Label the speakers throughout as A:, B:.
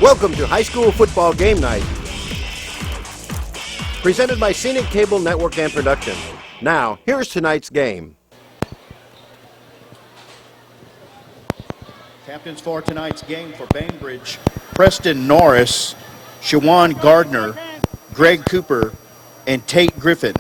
A: Welcome to High School Football Game Night, presented by Scenic Cable Network and Production. Now, here's tonight's game.
B: Captains for tonight's game for Bainbridge: Preston Norris, Shawan Gardner, Greg Cooper, and Tate Griffin.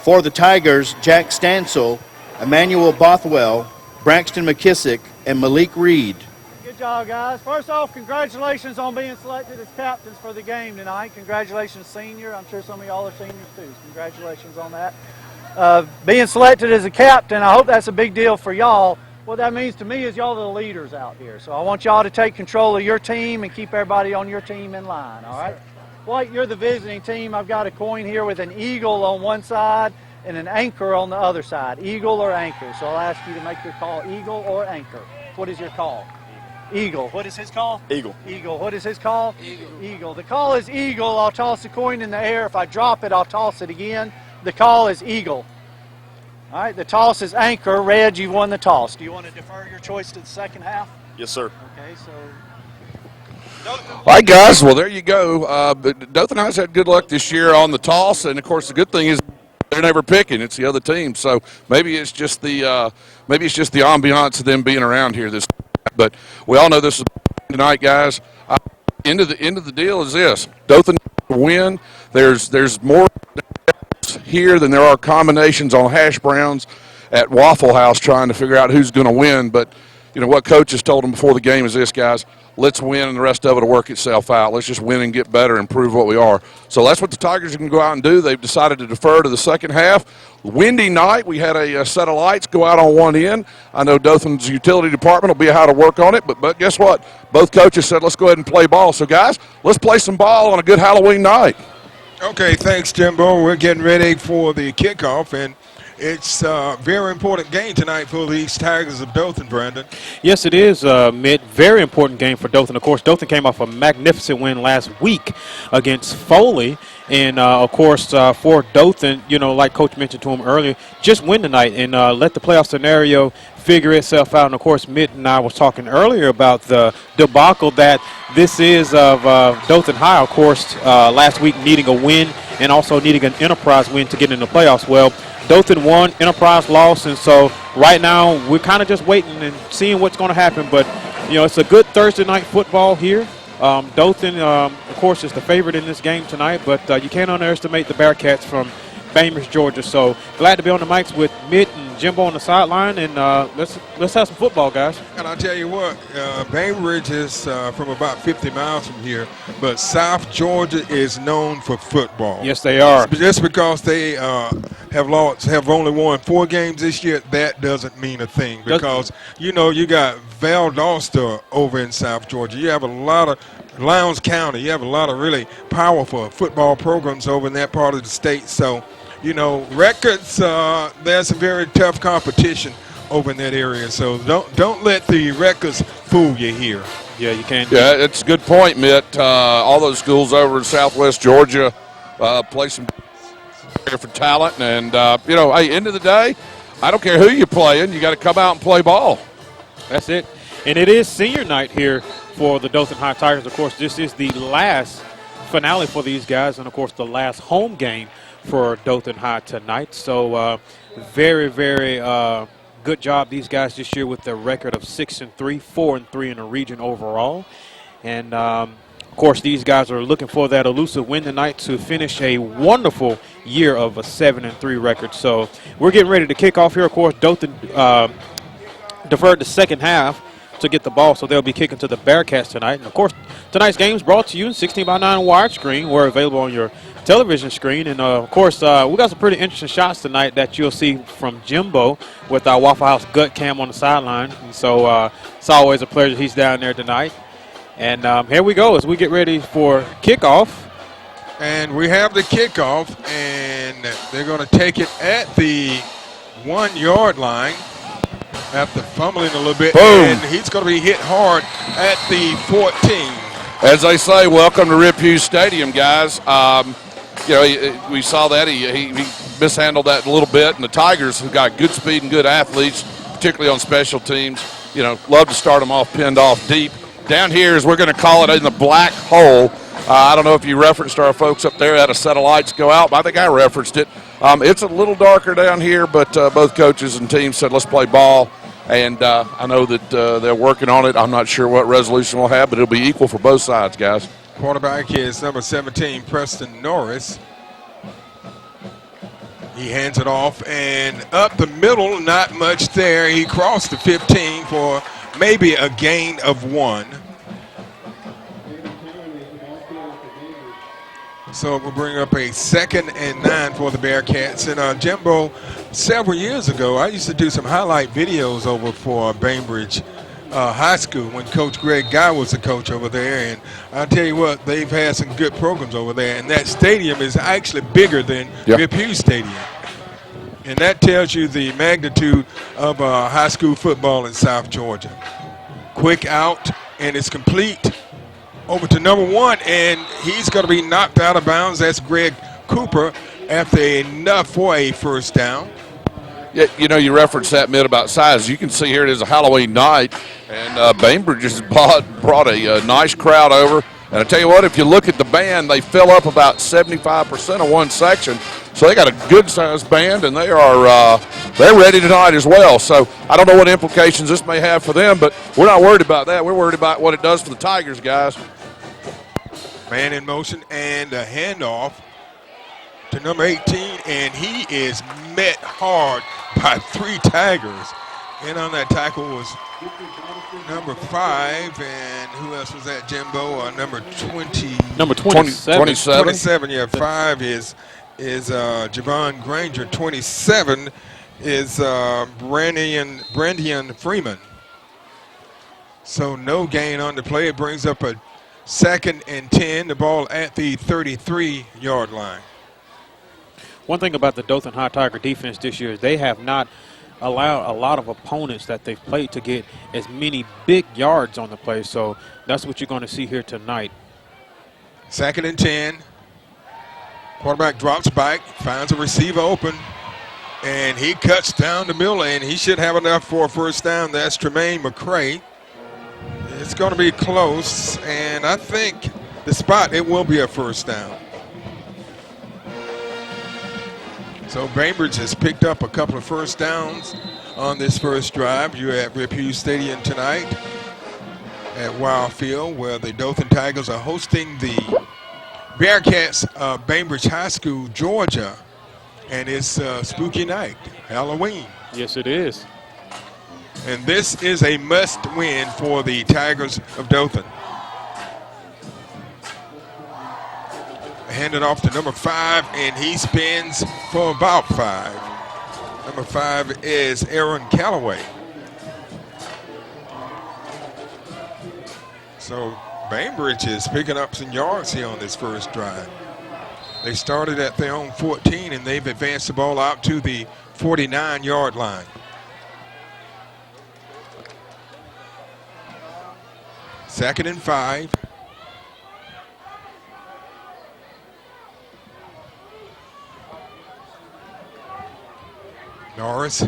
B: For the Tigers, Jack Stansel, Emmanuel Bothwell, Braxton McKissick, and Malik Reed.
C: Good job, guys. First off, congratulations on being selected as captains for the game tonight. Congratulations, senior. I'm sure some of y'all are seniors, too. Congratulations on that. Being selected as a captain, I hope that's a big deal for y'all. What that means to me is y'all are the leaders out here. So I want y'all to take control of your team and keep everybody on your team in line, all right? Dwight, you're the visiting team. I've got a coin here with an eagle on one side and an anchor on the other side. Eagle or anchor. So I'll ask you to make your call, eagle or anchor. What is your call? Eagle. What is his call?
D: Eagle.
C: Eagle. What is his call? Eagle. Eagle. The call is eagle. I'll toss the coin in the air. If I drop it, I'll toss it again. The call is eagle. All right, the toss is anchor. Red, you won the toss. Do you want to defer your choice to the second half?
D: Yes, sir.
C: Okay, so...
E: All right, guys. Well, there you go. Dothan High's had good luck this year on the toss, and of course, the good thing is they're never picking. It's the other team, so maybe it's just the ambiance of them being around here this. But we all know this is tonight, guys. End of the deal is this: Dothan win. There's more here than there are combinations on hash browns at Waffle House trying to figure out who's going to win. But you know what coach has told them before the game is this, guys: let's win, and the rest of it will work itself out. Let's just win and get better and prove what we are. So that's what the Tigers are going to go out and do. They've decided to defer to the second half. Windy night. We had a set of lights go out on one end. I know Dothan's utility department will be how to work on it, but guess what? Both coaches said let's go ahead and play ball. So, guys, let's play some ball on a good Halloween night.
F: Okay, thanks, Jimbo. We're getting ready for the kickoff, and it's a very important game tonight for these Tigers of Dothan, Brandon.
G: Yes, it is, Mitt. Very important game for Dothan. Of course, Dothan came off a magnificent win last week against Foley. And, of course, for Dothan, you know, like Coach mentioned to him earlier, just win tonight and let the playoff scenario figure itself out. And, of course, Mitt and I was talking earlier about the debacle that this is of Dothan High, of course, last week needing a win and also needing an Enterprise win to get in the playoffs. Well, Dothan won, Enterprise lost, and so right now we're kind of just waiting and seeing what's going to happen. But, you know, it's a good Thursday night football here. Dothan, of course, is the favorite in this game tonight, but you can't underestimate the Bearcats from Bainbridge, Georgia. So glad to be on the mics with Mitt and Jimbo on the sideline, and let's have some football, guys.
F: And I'll tell you what, Bainbridge is from about 50 miles from here, but South Georgia is known for football.
G: Yes, they are.
F: Just because they have only won 4 games this year, that doesn't mean a thing, because you know you got Valdosta over in South Georgia. You have a lot of Lowndes County. You have a lot of really powerful football programs over in that part of the state. So, you know, records, there's some very tough competition over in that area. So don't let the records fool you here.
G: Yeah, you can't.
E: Yeah, it's a good point, Mitt. All those schools over in Southwest Georgia play some for talent. And, you know, hey, end of the day, I don't care who you're playing. You got to come out and play ball.
G: That's it. And it is senior night here for the Dothan High Tigers. Of course, this is the last finale for these guys, and, of course, the last home game for Dothan High tonight. So very, very good job these guys this year with their record of 6-3, 4-3 in the region overall. And, of course, these guys are looking for that elusive win tonight to finish a wonderful year of a 7-3 record. So we're getting ready to kick off here. Of course, Dothan deferred the second half to get the ball, so they'll be kicking to the Bearcats tonight. And, of course, tonight's game is brought to you in 16:9 widescreen. We're available on your television screen. And, of course, we got some pretty interesting shots tonight that you'll see from Jimbo with our Waffle House gut cam on the sideline. And so it's always a pleasure he's down there tonight. And here we go as we get ready for kickoff.
F: And we have the kickoff, and they're going to take it at the 1-yard line. After fumbling a little bit,
E: boom,
F: and he's going to be hit hard at the 14.
E: As they say, welcome to Rip Hughes Stadium, guys. You know, we saw that. He mishandled that a little bit, and the Tigers, who got good speed and good athletes, particularly on special teams, you know, love to start them off pinned off deep down here, as we're going to call it, in the black hole. I don't know if you referenced our folks up there, had a set of lights go out, but I think I referenced it. It's a little darker down here, but both coaches and teams said let's play ball. And I know that they're working on it. I'm not sure what resolution we'll have, but it'll be equal for both sides, guys.
F: Quarterback is number 17, Preston Norris. He hands it off, and up the middle, not much there. He crossed the 15 for maybe a gain of 1. So we'll bring up a 2nd and 9 for the Bearcats. And Jimbo, several years ago, I used to do some highlight videos over for Bainbridge High School when Coach Greg Guy was the coach over there. And I'll tell you what, they've had some good programs over there. And that stadium is actually bigger than Rip Hughes Stadium. And that tells you the magnitude of high school football in South Georgia. Quick out, and it's complete. Over to number 1, and he's going to be knocked out of bounds. That's Greg Cooper after enough for a first down.
E: Yeah, you know, you referenced that mid about size. You can see here it is a Halloween night, and Bainbridge has brought a nice crowd over. And I tell you what, if you look at the band, they fill up about 75% of one section. So they got a good-sized band, and they're ready tonight as well. So I don't know what implications this may have for them, but we're not worried about that. We're worried about what it does for the Tigers, guys.
F: Man in motion and a handoff to number 18, and he is met hard by 3 Tigers. And on that tackle was number 5, and who else was that, Jimbo? Number 20.
G: Number 27.
F: 27, yeah. 5 is Javon Granger. 27 is Brandian Freeman. So no gain on the play. It brings up a 2nd and 10. The ball at the 33-yard line.
G: One thing about the Dothan High Tiger defense this year is they have not allowed a lot of opponents that they've played to get as many big yards on the play. So that's what you're going to see here tonight.
F: 2nd and 10. Quarterback drops back, finds a receiver open, and he cuts down the middle, and he should have enough for a first down. That's Tremaine McCray. It's going to be close, and I think the spot, it will be a first down. So Bainbridge has picked up a couple of first downs on this first drive. You're at Rip Hughes Stadium tonight at Wild Field, where the Dothan Tigers are hosting the Bearcats of Bainbridge High School, Georgia, and it's spooky night, Halloween.
G: Yes, it is.
F: And this is a must-win for the Tigers of Dothan. Handed off to number 5, and he spins for about 5. Number 5 is Aaron Calloway. So Bainbridge is picking up some yards here on this first drive. They started at their own 14, and they've advanced the ball out to the 49-yard line. Second and 5. Norris.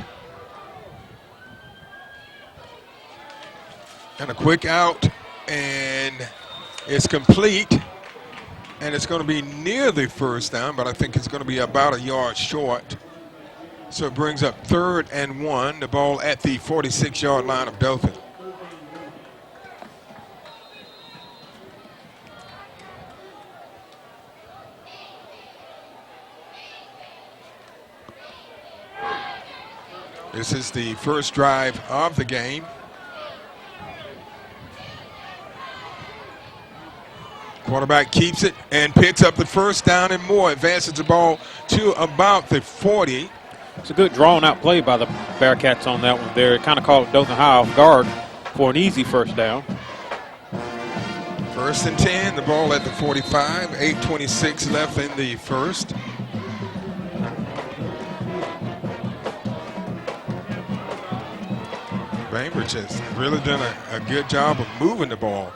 F: And a quick out, and it's complete. And it's going to be near the first down, but I think it's going to be about a yard short. So it brings up 3rd and 1, the ball at the 46-yard line of Dothan. This is the first drive of the game. Quarterback keeps it and picks up the first down and more. Advances the ball to about the 40.
G: It's a good drawn-out play by the Bearcats on that one there. It kind of caught Dothan High off guard for an easy first down.
F: 1st and 10, the ball at the 45. 8:26 left in the first. Bainbridge has really done a good job of moving the ball.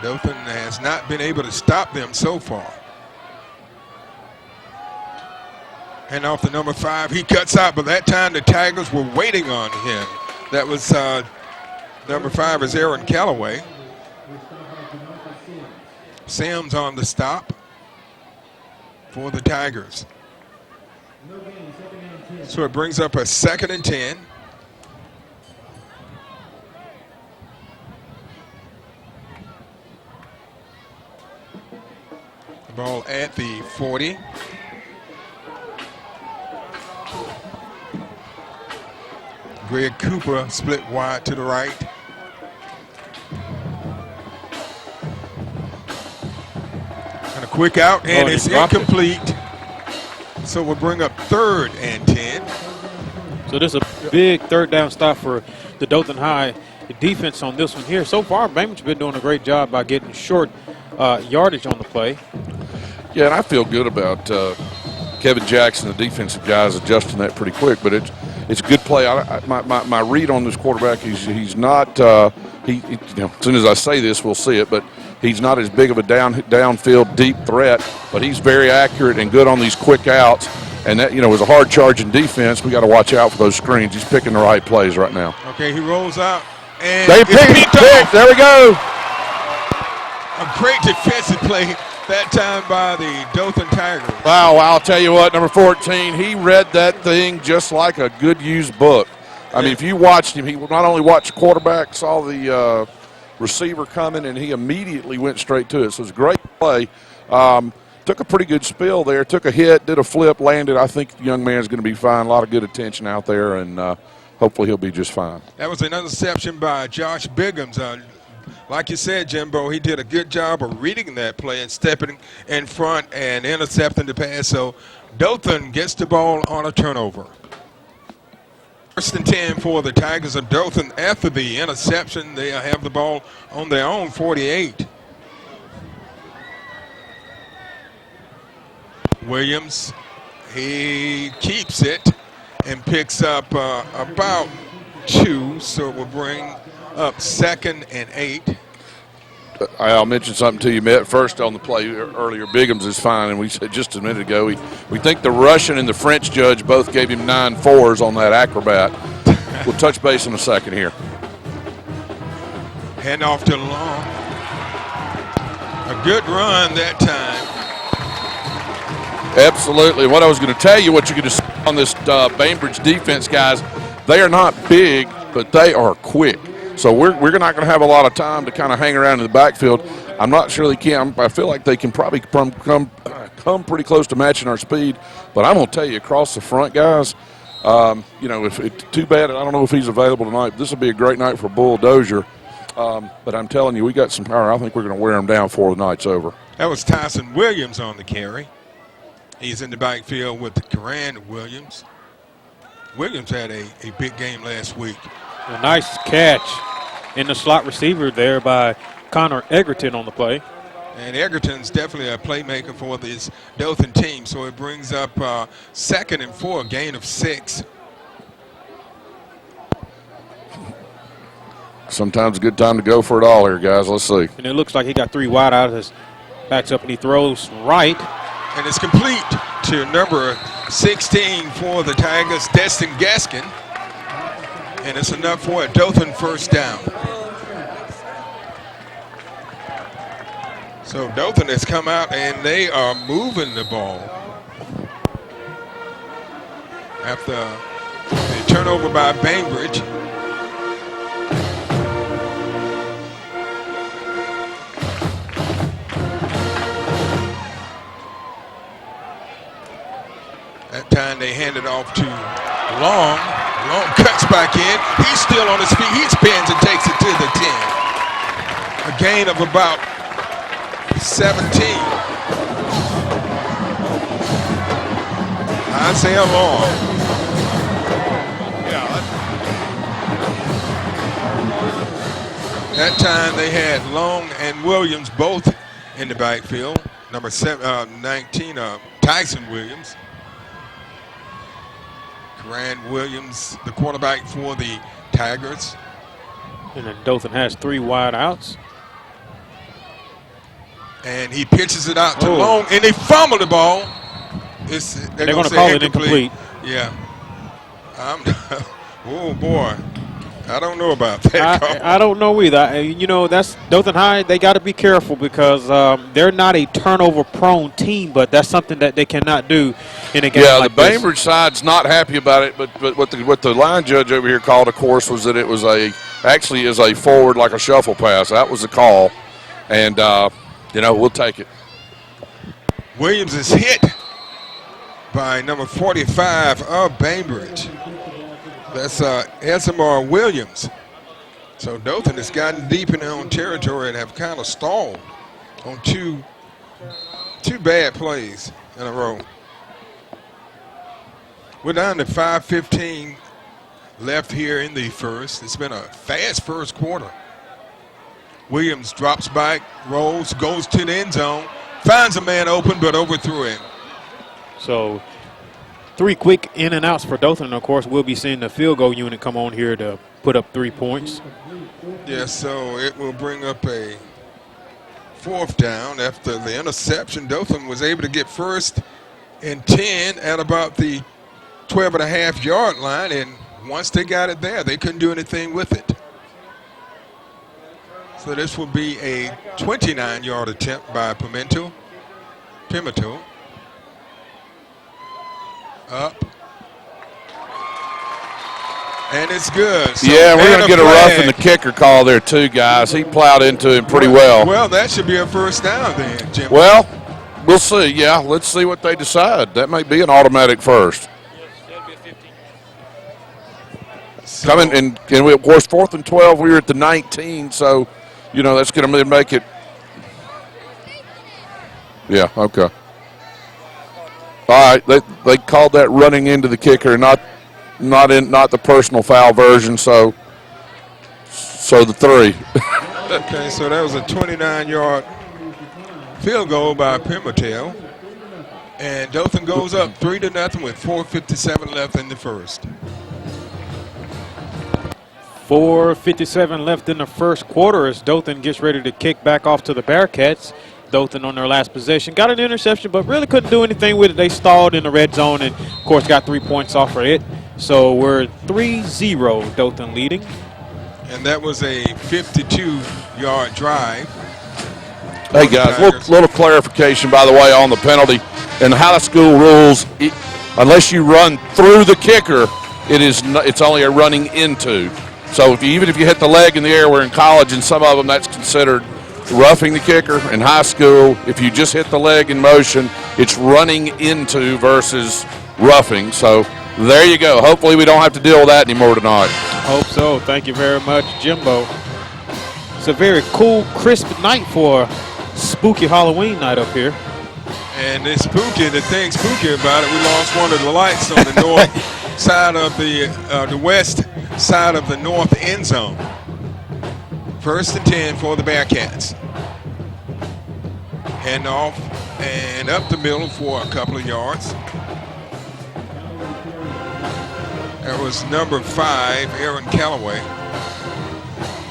F: Dothan has not been able to stop them so far. And off the number 5, he cuts out, but that time the Tigers were waiting on him. That was Number 5 is Aaron Callaway. Sims on the stop for the Tigers. So it brings up a 2nd and 10. The ball at the 40. Greg Cooper split wide to the right. And a quick out, and it's incomplete. So we'll bring up 3rd and 10.
G: So this is a big 3rd down stop for the Dothan High defense on this one here. So far, Bainbridge's been doing a great job by getting short yardage on the play.
E: Yeah, and I feel good about Kevin Jackson, the defensive guys, adjusting that pretty quick. But it's a good play. My read on this quarterback, he's not. As soon as I say this, we'll see it. But he's not as big of a downfield deep threat. But he's very accurate and good on these quick outs. And that, as a hard charging defense, we got to watch out for those screens. He's picking the right plays right now.
F: Okay, he rolls out and
E: they picked. There we go.
F: A great defensive play that time by the Dothan Tigers.
E: Wow, I'll tell you what, number 14, he read that thing just like a good used book. I mean, if you watched him, he not only watched the quarterback, saw the receiver coming, and he immediately went straight to it. So it was a great play. Took a pretty good spill there, took a hit, did a flip, landed. I think the young man's going to be fine. A lot of good attention out there, and hopefully he'll be just fine.
F: That was an interception by Josh Biggums. Like you said, Jimbo, he did a good job of reading that play and stepping in front and intercepting the pass. So Dothan gets the ball on a turnover. 1st and 10 for the Tigers of Dothan. After the interception, they have the ball on their own 48. Williams, he keeps it and picks up about 2, so it will bring up 2nd and 8.
E: I'll mention something to you, Matt. First on the play earlier, Biggums is fine, and we said just a minute ago, we think the Russian and the French judge both gave him 9-4s on that acrobat. We'll touch base in a second here.
F: Hand off to Long. A good run that time.
E: Absolutely. What I was going to tell you, what you're going to see on this Bainbridge defense, guys, they are not big, but they are quick. So we're not going to have a lot of time to kind of hang around in the backfield. I'm not sure they can. I feel like they can probably come pretty close to matching our speed. But I'm going to tell you, across the front, guys, if it's too bad, I don't know if he's available tonight. This will be a great night for Bulldozer. But I'm telling you, we got some power. I think we're going to wear them down before the night's over.
F: That was Tyson Williams on the carry. He's in the backfield with Coran Williams. Williams had a big game last week.
G: A nice catch in the slot receiver there by Connor Egerton on the play.
F: And Egerton's definitely a playmaker for this Dothan team. So it brings up 2nd and 4, a gain of 6.
E: Sometimes a good time to go for it all here, guys. Let's see.
G: And it looks like he got 3 wide out of his backs up, and he throws right.
F: And it's complete to number 16 for the Tigers, Destin Gaskin. And it's enough for a Dothan 1st down. So Dothan has come out and they are moving the ball. After the turnover by Bainbridge. That time they hand it off to Long. Long cuts back in. He's still on his feet. He spins and takes it to the 10. A gain of about 17. Isaiah Long. That time they had Long and Williams both in the backfield. Number 19, Tyson Williams. Coran Williams, the quarterback for the Tigers.
G: And then Dothan has 3 wide outs.
F: And he pitches it out to Long, and they fumble the ball. They're
G: going to call it incomplete.
F: Yeah. Oh, boy. I don't know about that call.
G: I don't know either. You know, that's Dothan High. They got to be careful because they're not a turnover-prone team, but that's something that they cannot do in a game like this.
E: Yeah, the Bainbridge side's not happy about it, but what the line judge over here called, of course, was that it was actually is a forward, like a shuffle pass. That was the call, and we'll take it.
F: Williams is hit by number 45 of Bainbridge. That's SMR Williams. So Dothan has gotten deep in their own territory and have kind of stalled on two bad plays in a row. We're down to 5:15 left here in the first. It's been a fast first quarter. Williams drops back, rolls, goes to the end zone, finds a man open, but overthrew him.
G: So 3 quick in and outs for Dothan. And of course, we'll be seeing the field goal unit come on here to put up 3 points.
F: Yeah, so it will bring up a 4th down after the interception. Dothan was able to get 1st and 10 at about the 12.5-yard line, and once they got it there, they couldn't do anything with it. So this will be a 29-yard attempt by Pimento. Up. And it's good. So
E: yeah, we're going to get a roughing the kicker call there too, guys. He plowed into him pretty well.
F: Well, that should be a 1st down then, Jim.
E: Well, we'll see. Yeah, let's see what they decide. That may be an automatic 1st.
F: So,
E: Coming and of course 4th and 12. We were at the 19, so that's going to make it. Yeah. Okay. All right. They called that running into the kicker, not the personal foul version. So the 3.
F: Okay, so that was a 29-yard field goal by Pimentel. And Dothan goes up 3-0 with 4:57 left in the first.
G: 4:57 left in the first quarter as Dothan gets ready to kick back off to the Bearcats. Dothan on their last possession got an interception, but really couldn't do anything with it. They stalled in the red zone and, of course, got 3 points off of it. So we're 3-0 Dothan leading.
F: And that was a 52-yard drive.
E: Hey, guys, little clarification, by the way, on the penalty. In the high school rules, unless you run through the kicker, it's only a running into. So even if you hit the leg in the air, we're in college, and some of them that's considered roughing the kicker. In high school, if you just hit the leg in motion, it's running into versus roughing. So there you go. Hopefully we don't have to deal with that anymore tonight.
G: Hope so. Thank you very much, Jimbo. It's a very cool, crisp night for spooky Halloween night up here.
F: And it's spooky. The thing spooky about it, we lost one of the lights on the north side of the west side of the north end zone. 1st and 10 for the Bearcats. Hand off and up the middle for a couple of yards. That was number 5, Aaron Callaway.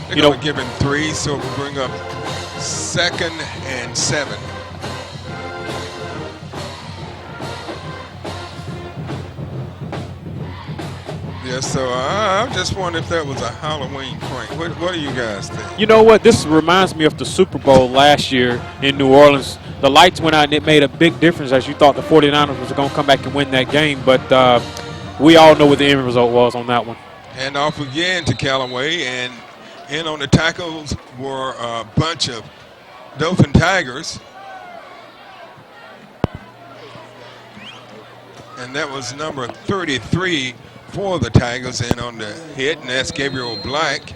F: They're going to give him 3, so we'll bring up 2nd and 7. Yeah, so I just wonder if that was a Halloween prank. What do you guys think?
G: You know what? This reminds me of the Super Bowl last year in New Orleans. The lights went out, and it made a big difference as you thought the 49ers was going to come back and win that game. But we all know what the end result was on that one.
F: And off again to Callaway, and in on the tackles were a bunch of Dothan Tigers. And that was number 33 for the Tigers in on the hit, and that's Gabriel Black.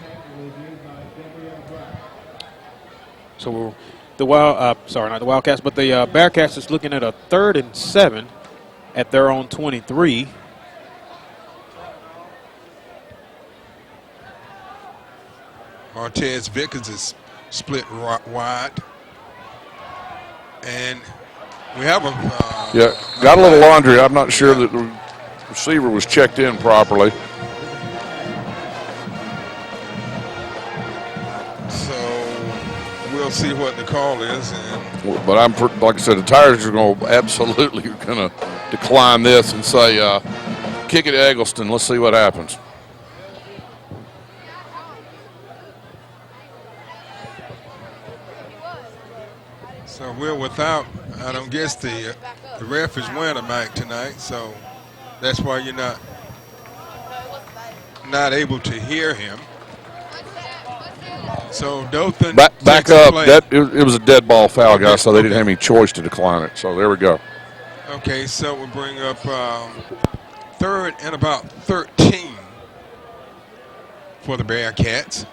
G: So not the Wildcats, but the Bearcats is looking at a 3rd and 7 at their own 23.
F: Martez Vickers is split wide. And we have a...
E: got a little laundry. I'm not sure that the receiver was checked in properly.
F: So we'll see what the call is.
E: But like I said, the Tigers are going to absolutely decline this and say, kick it to Eggleston. Let's see what happens.
F: So we're without, I don't guess the ref is wearing a mic tonight, so that's why you're not able to hear him. So Dothan
E: Back
F: takes
E: up.
F: play.
E: It was a dead ball foul, guys, so they didn't have any choice to decline it. So there we go.
F: Okay, so we'll bring up third and about 13 for the Bearcats.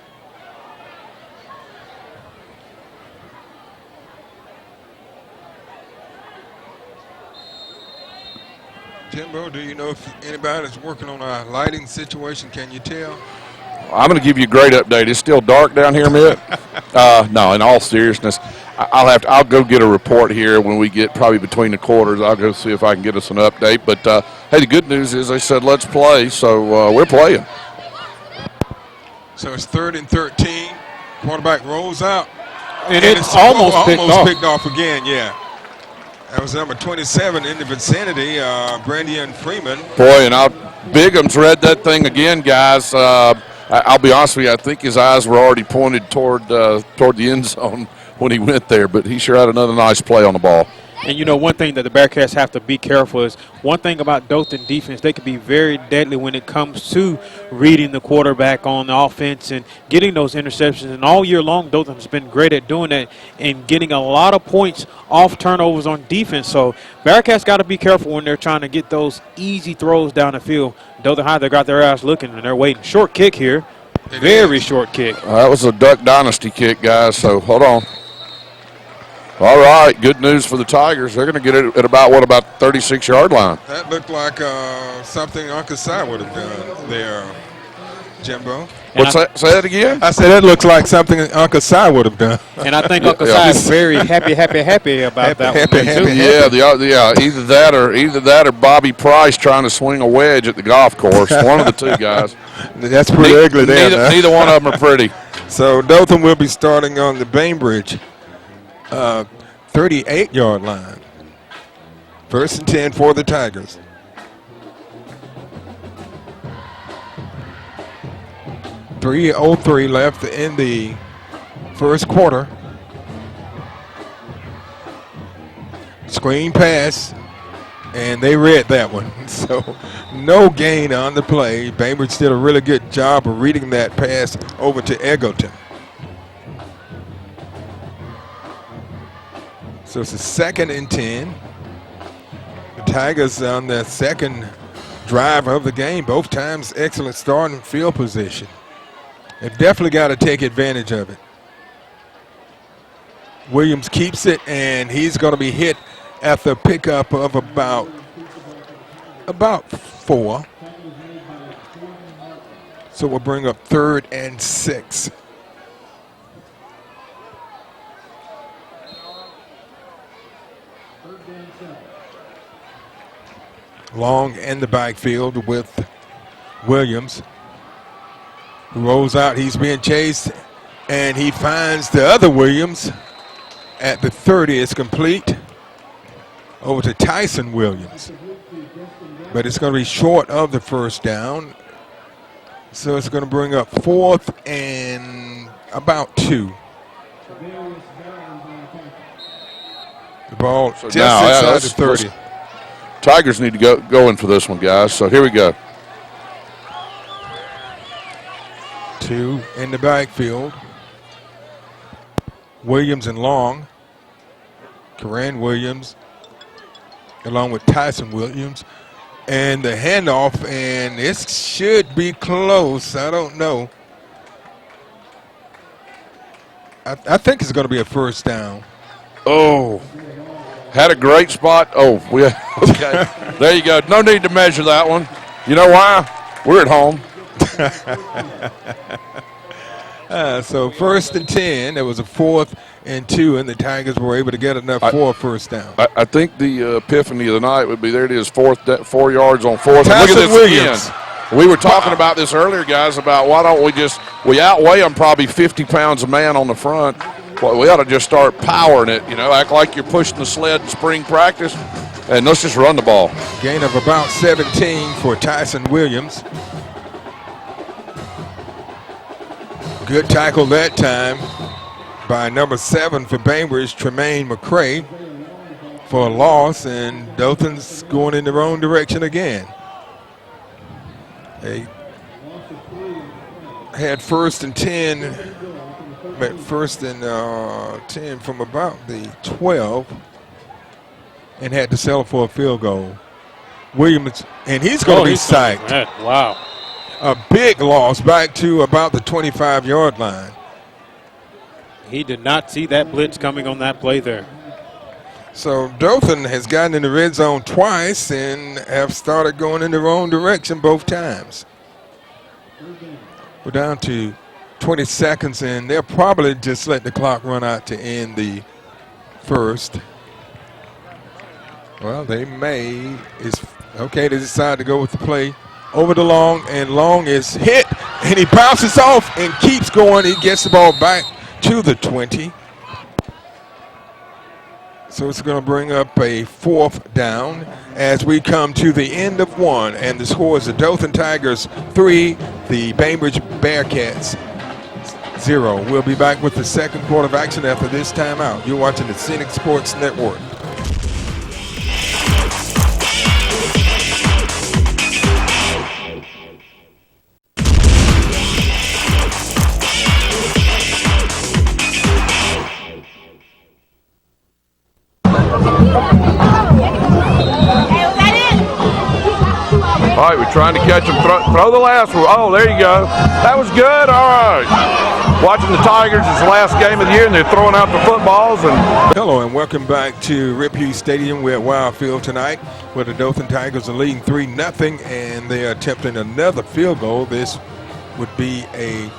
F: Jimbo, do you know if anybody's working on a lighting situation? Can you tell?
E: I'm going to give you a great update. It's still dark down here, Mitt. No, in all seriousness, I'll go get a report here when we get probably between the quarters. I'll go see if I can get us an update. But hey, the good news is they said let's play, so we're playing.
F: So it's 3rd and 13. Quarterback rolls out,
G: And it's almost
F: picked off again. Yeah. That was number 27 in the vicinity, Brandian Freeman.
E: Boy, and Bigham's read that thing again, guys. I'll be honest with you, I think his eyes were already pointed toward the end zone when he went there, but he sure had another nice play on the ball.
G: And, you know, one thing that the Bearcats have to be careful is one thing about Dothan defense, they can be very deadly when it comes to reading the quarterback on the offense and getting those interceptions. And all year long, Dothan has been great at doing that and getting a lot of points off turnovers on defense. So Bearcats got to be careful when they're trying to get those easy throws down the field. Dothan High, they got their ass looking and they're waiting. Short kick here. Very short kick.
E: That was a Duck Dynasty kick, guys, so hold on. All right, good news for the Tigers. They're going to get it at about 36-yard line.
F: That looked like something Uncle Si would have done there, Jimbo.
E: What's that? Say that again?
F: I said that looks like something Uncle Si would have done.
G: And I think Uncle Si is very happy about that one.
E: Yeah, either that or Bobby Price trying to swing a wedge at the golf course. One of the two guys.
F: That's pretty ugly there.
E: Neither one of them are pretty.
F: So Dothan will be starting on the Bainbridge 38-yard line. 1st and 10 for the Tigers. .303 left in the first quarter. Screen pass, and they read that one. So no gain on the play. Bainbridge did a really good job of reading that pass over to Eggleton. So it's a 2nd and 10. The Tigers on the second drive of the game. Both times excellent starting field position. They've definitely got to take advantage of it. Williams keeps it, and he's going to be hit at the pickup of about 4. So we'll bring up 3rd and 6. Long in the backfield with Williams, who rolls out. He's being chased, and he finds the other Williams at the 30. It's complete over to Tyson Williams. But it's going to be short of the first down. So it's going to bring up 4th and about 2. The ball just inside the 30.
E: Tigers need to go in for this one, guys. So here we go.
F: 2 in the backfield. Williams and Long. Coran Williams along with Tyson Williams. And the handoff, and it should be close. I don't know. I think it's going to be a first down.
E: Oh. Had a great spot. Okay. There you go. No need to measure that one. You know why? We're at home.
F: So 1st and 10. It was a 4th and 2, and the Tigers were able to get enough for a first down.
E: I think the epiphany of the night would be there it is, 4 yards on 4th. Look
F: Tyson
E: at this
F: Williams.
E: again. We were talking about this earlier, guys, about why don't we outweigh them probably 50 pounds a man on the front. Well, we ought to just start powering it, act like you're pushing the sled in spring practice, and let's just run the ball.
F: Gain of about 17 for Tyson Williams. Good tackle that time. by number 7 for Bainbridge, Tremaine McCray, for a loss, and Dothan's going in the wrong direction again. They had first and 10 from about the 12 and had to settle for a field goal. Williams, and he's going to be sacked.
G: Wow.
F: A big loss back to about the 25-yard line.
G: He did not see that blitz coming on that play there.
F: So Dothan has gotten in the red zone twice and have started going in the wrong direction both times. We're down to 20 seconds, and they'll probably just let the clock run out to end the first. Well, they may. They decide to go with the play over to Long, and Long is hit, and he bounces off and keeps going. He gets the ball back to the 20. So it's going to bring up a 4th down as we come to the end of 1, and the score is the Dothan Tigers 3, the Bainbridge Bearcats 0. We'll be back with the second quarter of action after this timeout. You're watching the Scenic Sports Network.
E: All right, we're trying to catch him. Throw the last one. Oh, there you go. That was good. All right. Watching the Tigers, it's the last game of the year, and they're throwing out the footballs.
F: Hello, and welcome back to Rip Hughes Stadium. We're at Wild Field tonight, where the Dothan Tigers are leading 3-0, and they are attempting another field goal. This would be a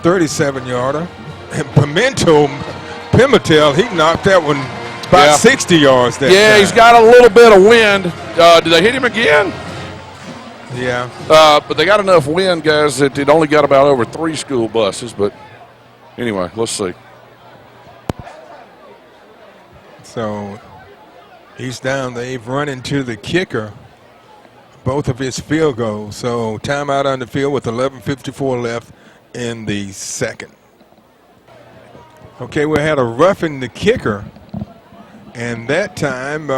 F: 37-yarder. And Pimentel, he knocked that one about 60 yards that time.
E: He's got a little bit of wind. Did they hit him again?
F: Yeah.
E: But they got enough wind, guys, that it only got about over 3 school buses. But anyway, let's see.
F: So he's down. They've run into the kicker, both of his field goals. So timeout on the field with 11:54 left in the second. Okay, we had a roughing the kicker, and that time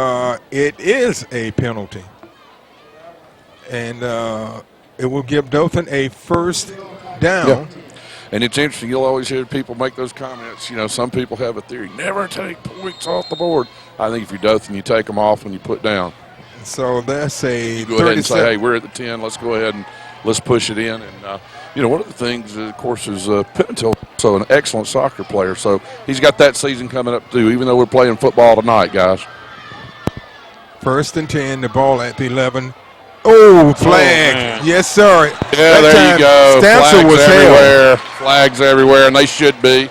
F: it is a penalty. And it will give Dothan a first down.
E: Yeah. And it's interesting, you'll always hear people make those comments. You know, some people have a theory, never take points off the board. I think if you're Dothan, you take them off when you put down.
F: So that's a
E: go ahead and say, hey, we're at the 10. Let's go ahead and let's push it in. And, you know, one of the things, of course, is Pimentel, so an excellent soccer player. So he's got that season coming up, too, even though we're playing football tonight, guys.
F: First and 10, the ball at the 11. Oh, flag. Yes, sir.
E: Yeah, there you go.
F: Stancer was
E: everywhere. Flags everywhere, and they should be.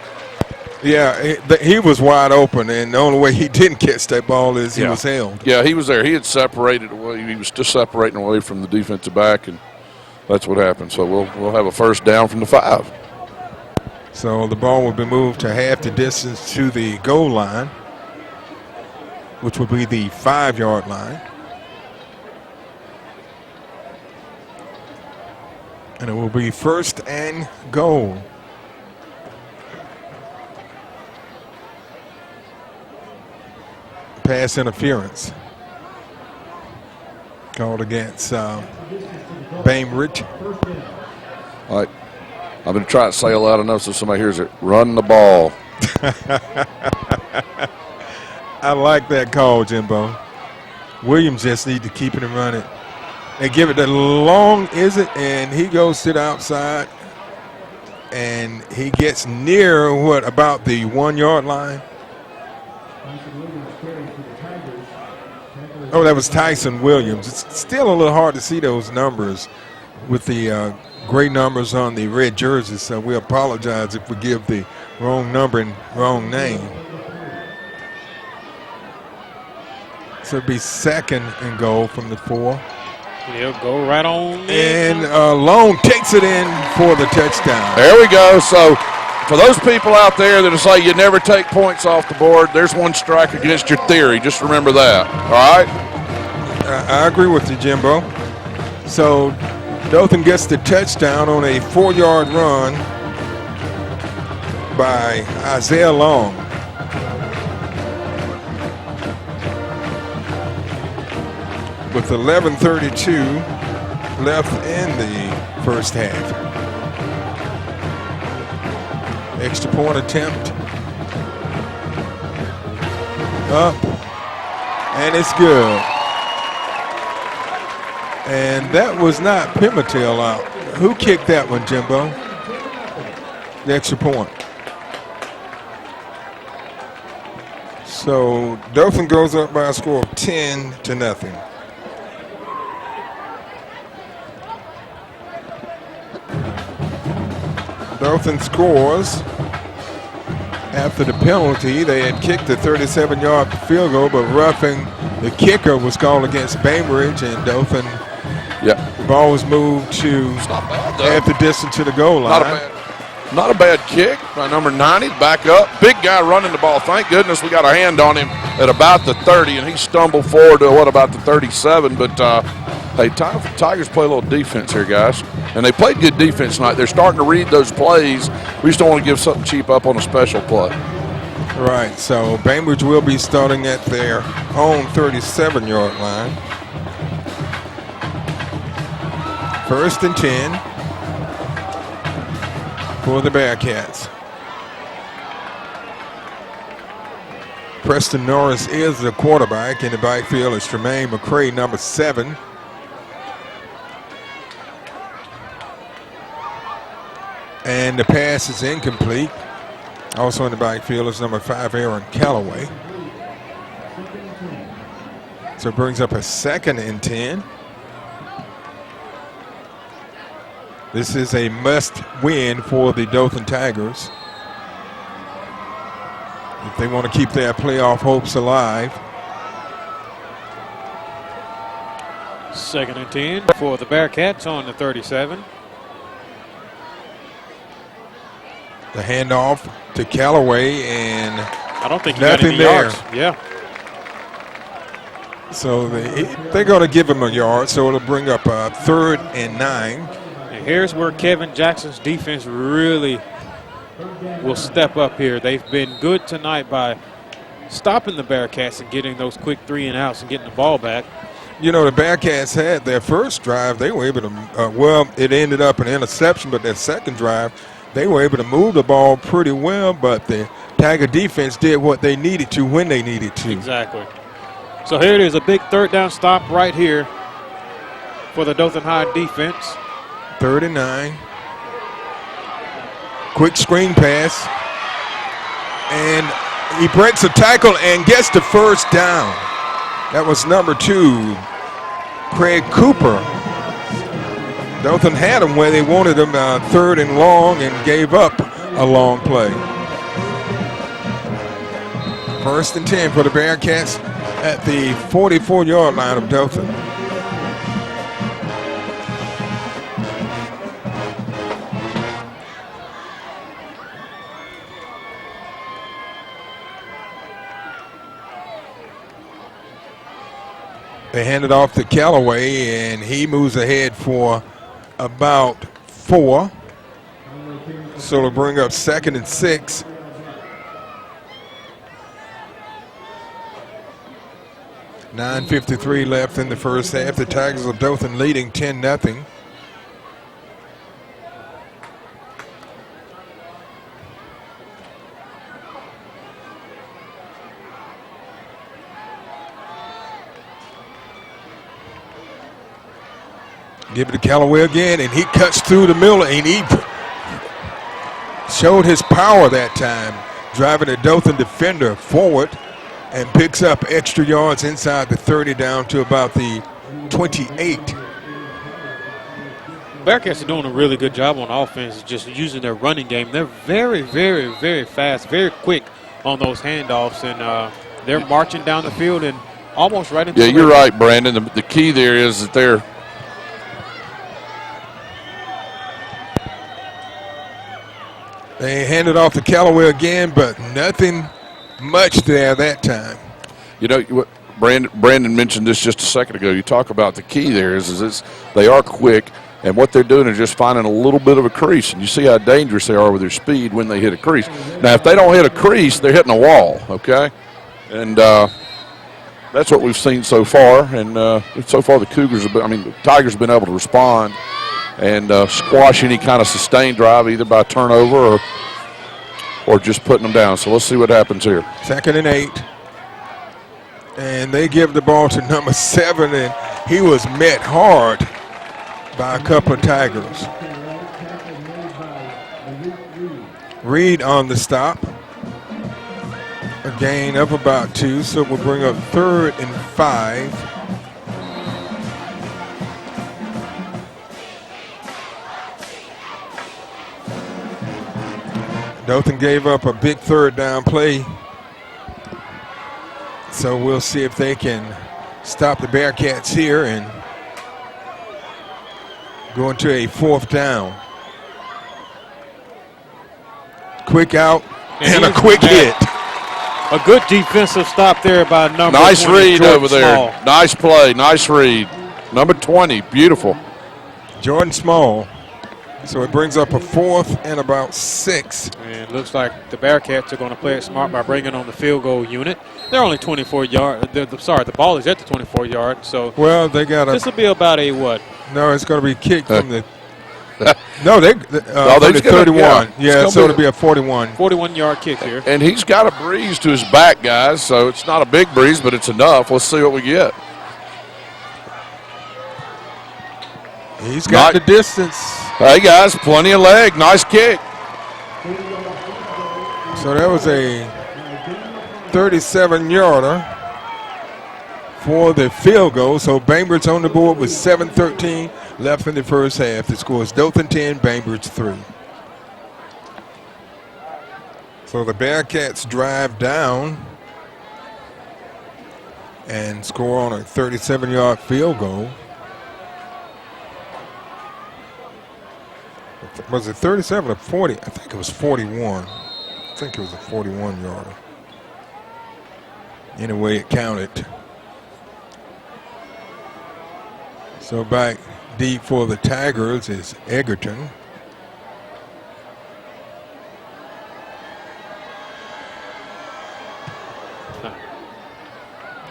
F: Yeah, he was wide open, and the only way he didn't catch that ball is he was held.
E: Yeah, he was there. He had separated away. He was just separating away from the defensive back, and that's what happened. So we'll have a first down from the 5.
F: So the ball will be moved to half the distance to the goal line, which will be the 5-yard line. And it will be first and goal. Pass interference called against Bainbridge.
E: All right. I'm going to try to say it loud enough so somebody hears it. Run the ball.
F: I like that call, Jimbo. Williams just need to keep it and run it. They give it the long, is it? And he goes to the outside. And he gets near, about the 1-yard line? Oh, that was Tyson Williams. It's still a little hard to see those numbers with the gray numbers on the red jerseys, so we apologize if we give the wrong number and wrong name. So it'll be second and goal from the 4.
G: He'll go right on.
F: And Long takes it in for the touchdown.
E: There we go. So for those people out there that say you never take points off the board, there's one strike against your theory. Just remember that. All right?
F: I agree with you, Jimbo. So Dothan gets the touchdown on a 4-yard run by Isaiah Long. With 11:32 left in the first half. Extra point attempt. Up. And it's good. And that was not Pimentel out. Who kicked that one, Jimbo? The extra point. So Dothan goes up by a score of 10-0. Dothan scores after the penalty. They had kicked the 37-yard field goal, but roughing the kicker was called against Bainbridge, and Dothan.
E: Yeah.
F: The ball was moved to half the distance to the goal line.
E: Not a bad kick by number 90. Back up. Big guy running the ball. Thank goodness we got a hand on him at about the 30, and he stumbled forward to about the 37. But, hey, Tigers play a little defense here, guys. And they played good defense tonight. They're starting to read those plays. We just don't want to give something cheap up on a special play.
F: Right, so Bainbridge will be starting at their own 37-yard line. 1st and 10 for the Bearcats. Preston Norris is the quarterback. In the backfield is Tremaine McCray, number 7. And the pass is incomplete. Also in the backfield is number 5, Aaron Calloway. So it brings up a 2nd and 10. This is a must-win for the Dothan Tigers if they want to keep their playoff hopes alive.
G: 2nd and 10 for the Bearcats on the 37.
F: The handoff to Callaway, and
G: I don't think he got any
F: there.
G: yards. Yeah.
F: So they're going to give him a yard, so it'll bring up a 3rd and 9.
G: And here's where Kevin Jackson's defense really will step up here. They've been good tonight by stopping the Bearcats and getting those quick 3-and-outs and getting the ball back.
F: You know, the Bearcats had their first drive. They were able to, well, it ended up an interception, but their second drive, they were able to move the ball pretty well, but the Tiger defense did what they needed to when they needed to.
G: Exactly. So here it is, a big 3rd down stop right here for the Dothan High defense.
F: 3rd and 9. Quick screen pass. And he breaks a tackle and gets the first down. That was number 2, Craig Cooper. Dothan had him where they wanted him, 3rd and long, and gave up a long play. 1st and 10 for the Bearcats at the 44-yard line of Dothan. They hand it off to Callaway, and he moves ahead for about 4. So it'll bring up 2nd and 6. .953 left in the first half. The Tigers of Dothan leading 10-0. Give it to Callaway again, and he cuts through the middle, and he showed his power that time, driving the Dothan defender forward and picks up extra yards inside the 30 down to about the 28.
G: Bearcats are doing a really good job on offense, just using their running game. They're very, very, very fast, very quick on those handoffs, and they're marching down the field and almost right into the
E: you're right, Brandon. The key there is that they're –
F: they hand it off to Callaway again, but nothing much there that time.
E: You know, what Brandon mentioned this just a second ago. You talk about the key there is they are quick. And what they're doing is just finding a little bit of a crease. And you see how dangerous they are with their speed when they hit a crease. Now, if they don't hit a crease, they're hitting a wall, okay? And that's what we've seen so far. And so far the Tigers have been able to respond and squash any kind of sustained drive either by turnover or just putting them down. So let's see what happens here.
F: 2nd and 8. And they give the ball to number 7, and he was met hard by a couple of Tigers. Reed on the stop. A gain of about 2, so we'll bring up 3rd and 5. Dothan gave up a big 3rd down play. So we'll see if they can stop the Bearcats here and go into a 4th down. Quick out and a quick hit.
G: A good defensive stop there by number 20.
E: Nice read
G: Jordan
E: over there.
G: Small.
E: Nice play. Nice read. Number 20. Beautiful.
F: Jordan Small. So it brings up a 4th and about 6.
G: And it looks like the Bearcats are going to play it smart by bringing on the field goal unit. They're only 24 yards. The ball is at the 24 yard. So
F: well, they got
G: this will be about a what?
F: No, it's going to be kicked from the. No, they from the 31.
E: Yeah,
F: so it'll be a 41.
G: 41-yard kick here.
E: And he's got a breeze to his back, guys. So it's not a big breeze, but it's enough. Let's see what we get.
F: He's got the distance.
E: Hey, guys, plenty of leg. Nice kick.
F: So that was a 37-yarder for the field goal. So Bainbridge on the board with 7:13 left in the first half. The score is Dothan 10, Bainbridge 3. So the Bearcats drive down and score on a 37-yard field goal. Was it 37 or 40? I think it was 41. I think it was a 41-yarder. Anyway, it counted. So back deep for the Tigers is Egerton.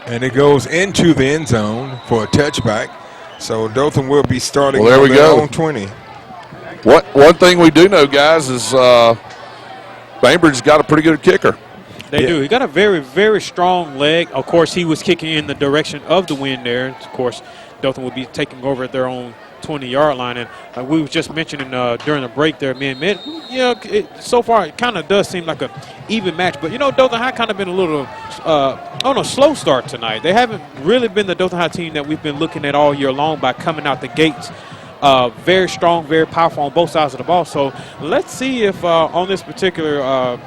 F: And it goes into the end zone for a touchback. So Dothan will be starting
E: on their own
F: 20.
E: One thing we do know, guys, is Bainbridge's got a pretty good kicker.
G: They do. He got a very, very strong leg. Of course, he was kicking in the direction of the wind there. Of course, Dothan will be taking over at their own 20-yard line. And we were just mentioning during the break there, man, so far it kind of does seem like an even match. But, Dothan High kind of been a little on a slow start tonight. They haven't really been the Dothan High team that we've been looking at all year long by coming out the gates. Very strong, very powerful on both sides of the ball. So let's see if on this particular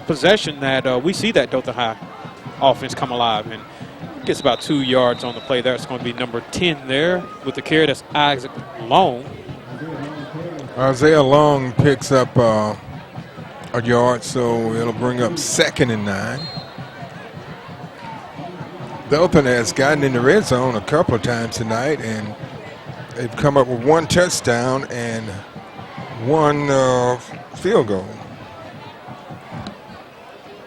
G: possession that we see that Dothan High offense come alive and gets about 2 yards on the play. That's going to be number 10 there with the carry. That's Isaac Long.
F: Isaiah Long picks up a yard, so it'll bring up 2nd and 9. Dothan has gotten in the red zone a couple of times tonight, and they've come up with 1 touchdown and 1 field goal.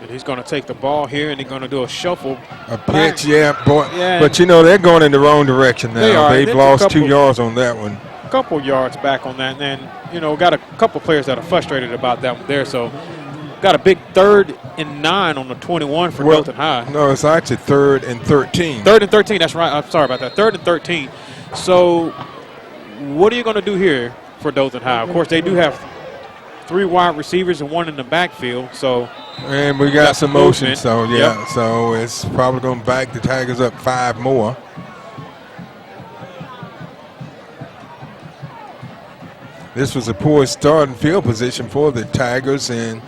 G: And he's going to take the ball here, and he's going to do a shuffle.
F: A pitch, yeah, boy.
G: Yeah.
F: But, they're going in the wrong direction now. They've lost 2 yards on that one.
G: A couple yards back on that. And then, got a couple players that are frustrated about that one there. So, got a big 3rd and 9 on the 21 for Dothan High.
F: No, it's actually 3rd and 13.
G: 3rd and 13, that's right. I'm sorry about that. 3rd and 13. So, what are you going to do here for Dothan High? Of course, they do have 3 wide receivers and 1 in the backfield. So,
F: and we got some motion.
G: movement.
F: So, yeah. So, it's probably going to back the Tigers up 5 more. This was a poor starting field position for the Tigers, and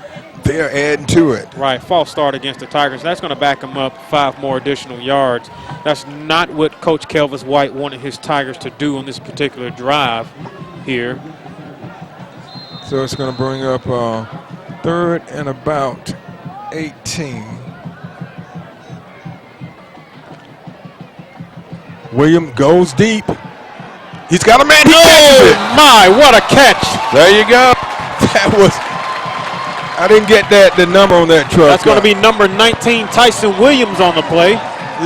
F: they're adding to it.
G: Right, false start against the Tigers. That's going to back them up 5 more additional yards. That's not what Coach Kelvis White wanted his Tigers to do on this particular drive here.
F: So it's going to bring up 3rd and about 18. William goes deep. He's got a man. He catches it.
G: My, what a catch.
E: There you go.
F: That was. I didn't get the number on that truck.
G: That's going to be number 19, Tyson Williams, on the play.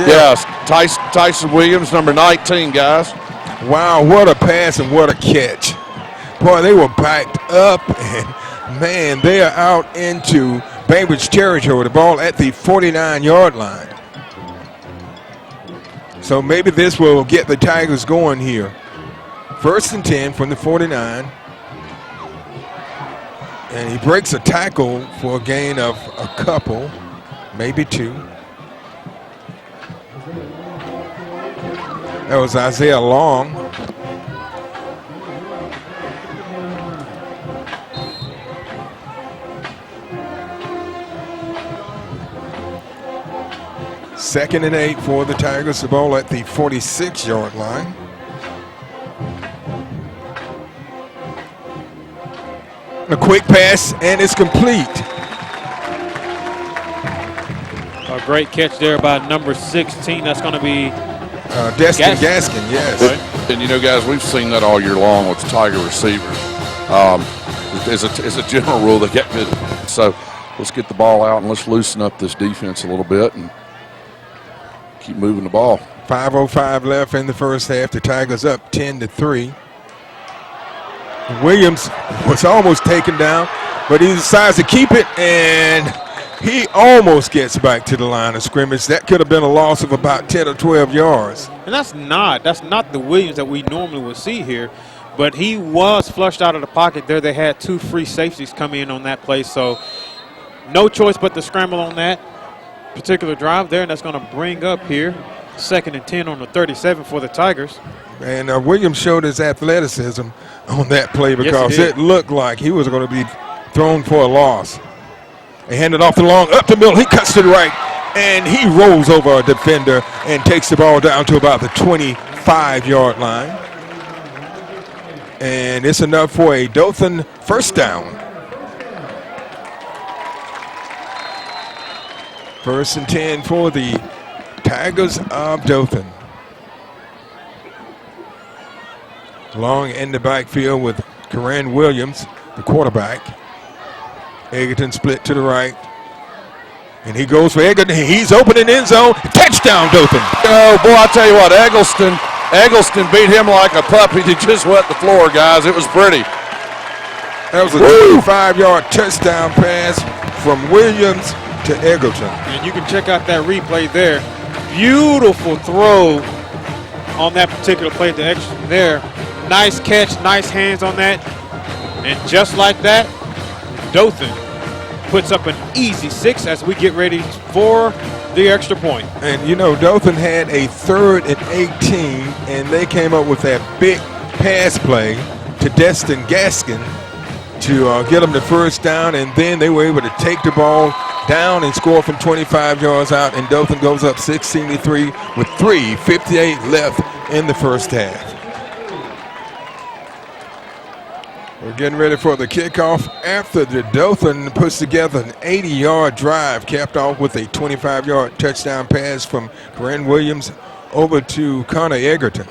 E: Yes, Tyson Williams, number 19, guys.
F: Wow, what a pass and what a catch. Boy, they were backed up, and, man, they are out into Bainbridge territory. The ball at the 49-yard line. So maybe this will get the Tigers going here. 1st and 10 from the 49. And he breaks a tackle for a gain of a couple, maybe 2. That was Isaiah Long. Second and 8 for the Tigers. The ball at the 46-yard line. A quick pass, and it's complete.
G: A great catch there by number 16. That's going to be
F: Destin Gaskin, yes.
E: And, you know, guys, we've seen that all year long with Tiger receivers. As a general rule, they get good. So let's get the ball out and let's loosen up this defense a little bit and keep moving the ball.
F: 5:05 left in the first half. The Tigers up 10-3. Williams was almost taken down, but he decides to keep it, and he almost gets back to the line of scrimmage. That could have been a loss of about 10 or 12 yards.
G: And that's not the Williams that we normally would see here, but he was flushed out of the pocket there. They had 2 free safeties come in on that play, so no choice but to scramble on that particular drive there, and that's going to bring up here 2nd and 10 on the 37 for the Tigers. And
F: Williams showed his athleticism on that play because it looked like he was going to be thrown for a loss. They hand it off the long, up the middle. He cuts to the right, and he rolls over a defender and takes the ball down to about the 25-yard line. And it's enough for a Dothan first down. 1st and 10 for the Tigers of Dothan. Long in the backfield with Corinne Williams, the quarterback. Egerton split to the right. And he goes for Egerton. He's open in end zone. Touchdown, Dothan.
E: Oh, boy, I tell you what, Eggleston beat him like a puppy. He just wet the floor, guys. It was pretty.
F: That was a 25-yard touchdown pass from Williams to Egerton.
G: And you can check out that replay there. Beautiful throw on that particular play to Egerton there. Nice catch, nice hands on that. And just like that, Dothan puts up an easy 6 as we get ready for the extra point.
F: And, you know, Dothan had a 3rd and 18, and they came up with that big pass play to Destin Gaskin to get them the first down, and then they were able to take the ball down and score from 25 yards out, and Dothan goes up 16-3 with 3:58 left in the first half. We're getting ready for the kickoff after the Dothan puts together an 80-yard drive, capped off with a 25-yard touchdown pass from Corinne Williams over to Connor Egerton.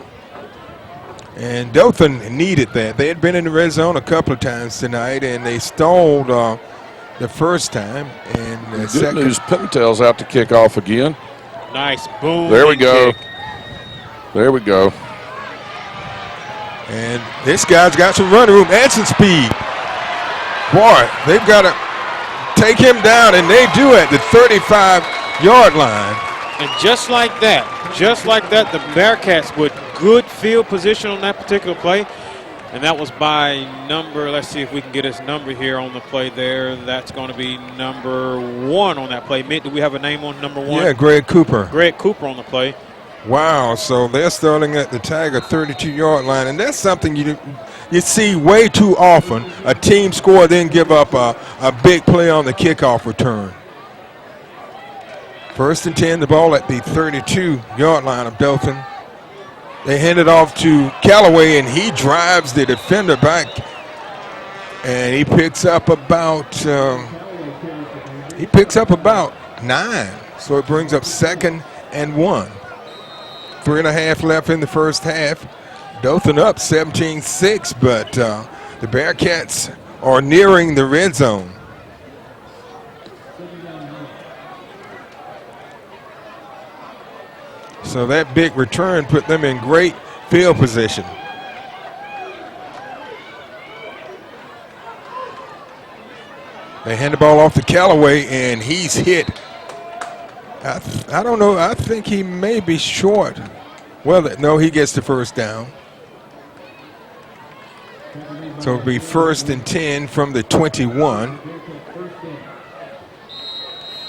F: And Dothan needed that. They had been in the red zone a couple of times tonight, and they stalled the first time. And the
E: good news, Pimentel's out to kick off again.
G: Nice boom.
E: There we go.
G: Kick.
E: There we go.
F: And this guy's got some running room and some speed. Boy, they've got to take him down, and they do at the 35-yard line.
G: And just like that, the Bearcats with good field position on that particular play. And that was by number, let's see if we can get his number here on the play there. That's going to be number 1 on that play. Mitt, do we have a name on number 1?
F: Yeah, Greg Cooper.
G: Greg Cooper on the play.
F: Wow, so they're starting at the Tiger 32-yard line, and that's something you see way too often. A team score, then give up a big play on the kickoff return. 1st and 10, the ball at the 32-yard line of Dothan. They hand it off to Callaway, and he drives the defender back, and he picks up about 9. So it brings up 2nd and 1. 3.5 left in the first half. Dothan up 17-6, but the Bearcats are nearing the red zone. So that big return put them in great field position. They hand the ball off to Callaway, and he's hit. I don't know. I think he may be short. Well, no, he gets the first down. So it'll be 1st and 10 from the 21.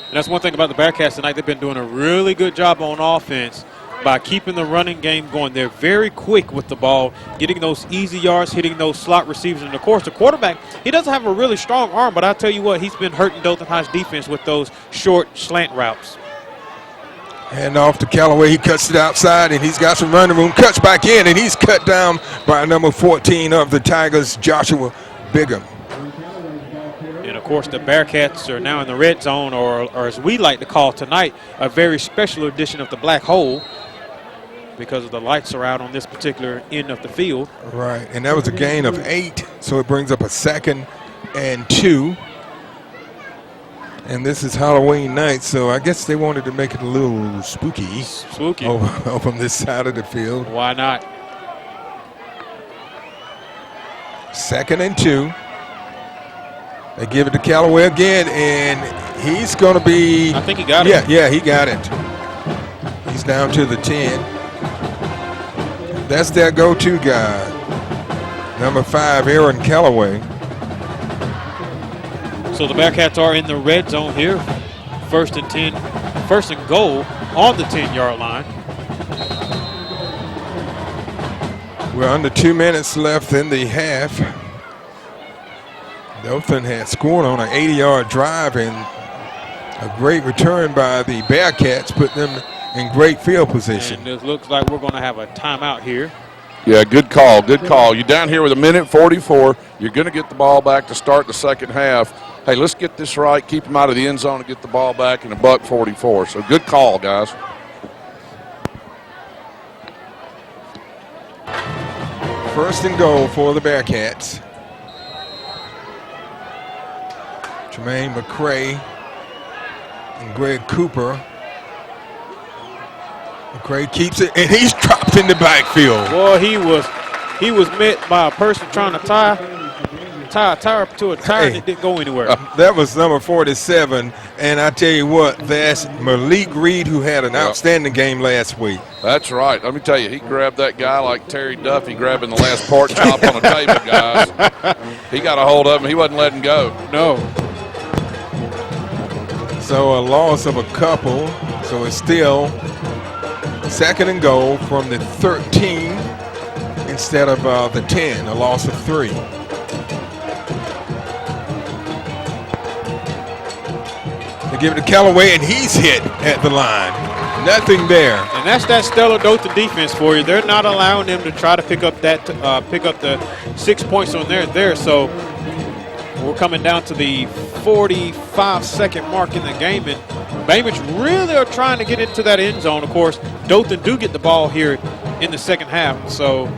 G: And that's one thing about the Bearcats tonight. They've been doing a really good job on offense by keeping the running game going. They're very quick with the ball, getting those easy yards, hitting those slot receivers. And, of course, the quarterback, he doesn't have a really strong arm, but I tell you what, he's been hurting Dothan High's defense with those short slant routes.
F: Hand off to Callaway. He cuts it outside, and he's got some running room. Cuts back in, and he's cut down by number 14 of the Tigers, Joshua Bigham.
G: And, of course, the Bearcats are now in the red zone, or as we like to call tonight, a very special edition of the black hole, because the lights are out on this particular end of the field.
F: Right, and that was a gain of 8, so it brings up a 2nd and 2. And this is Halloween night, so I guess they wanted to make it a little spooky.
G: Spooky.
F: Over on this side of the field.
G: Why not?
F: 2nd and 2. They give it to Callaway again, and he's going to be...
G: I think he got it.
F: Yeah, he got it. He's down to the 10. That's their go-to guy. Number 5, Aaron Callaway.
G: So the Bearcats are in the red zone here. 1st and 10, 1st and goal on the 10-yard line.
F: We're under 2 minutes left in the half. Dothan had scored on an 80-yard drive, and a great return by the Bearcats put them in great field position.
G: And it looks like we're going to have a timeout here.
E: Yeah, good call, good call. You're down here with 1:44. You're going to get the ball back to start the second half. Hey, let's get this right, keep them out of the end zone and get the ball back in $1:44. So good call, guys.
F: First and goal for the Bearcats. Jermaine McCray and Greg Cooper. McCray keeps it, and he's dropped in the backfield.
G: Well, he was met by a person trying to tie a tire up to a tire, and it didn't go anywhere.
F: That was number 47, and I tell you what, that's Malik Reed, who had an outstanding game last week.
E: That's right. Let me tell you, he grabbed that guy like Terry Duffy grabbing the last pork chop on a table, guys. He got a hold of him. He wasn't letting go.
G: No.
F: So a loss of a couple, so it's still 2nd and goal from the 13 instead of the 10, a loss of 3. They give it to Callaway, and he's hit at the line. Nothing there.
G: And that's that stellar Dothan defense for you. They're not allowing them to try to pick up the 6 points on there. So we're coming down to the 45-second mark in the game, and Bainbridge really are trying to get into that end zone. Of course, Dothan do get the ball here in the second half. So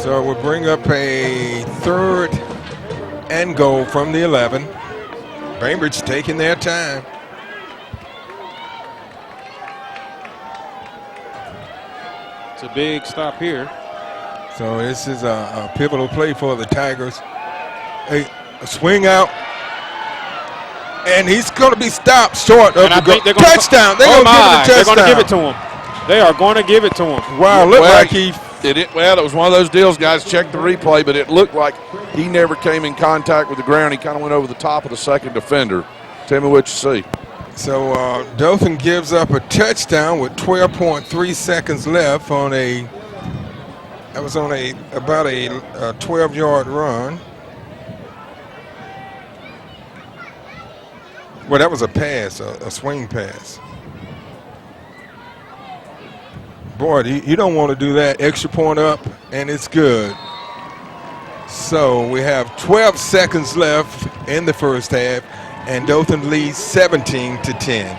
F: we'll bring up a 3rd and goal from the 11. Bainbridge taking their time.
G: it's a big stop here.
F: So this is a pivotal play for the Tigers. A swing out. And he's going to be stopped short of the goal. Touchdown. They're going to give it a touchdown.
G: They're going to give it to him. They are going to give it to him.
F: Wow, looked like he...
E: It was one of those deals, guys. Check the replay, but it looked like he never came in contact with the ground. He kind of went over the top of the second defender. Tell me what you see.
F: So Dothan gives up a touchdown with 12.3 seconds left on about a 12-yard run. Well, that was a pass, a swing pass. Boy, you don't want to do that. Extra point up, and it's good. So we have 12 seconds left in the first half, and Dothan leads 17-10.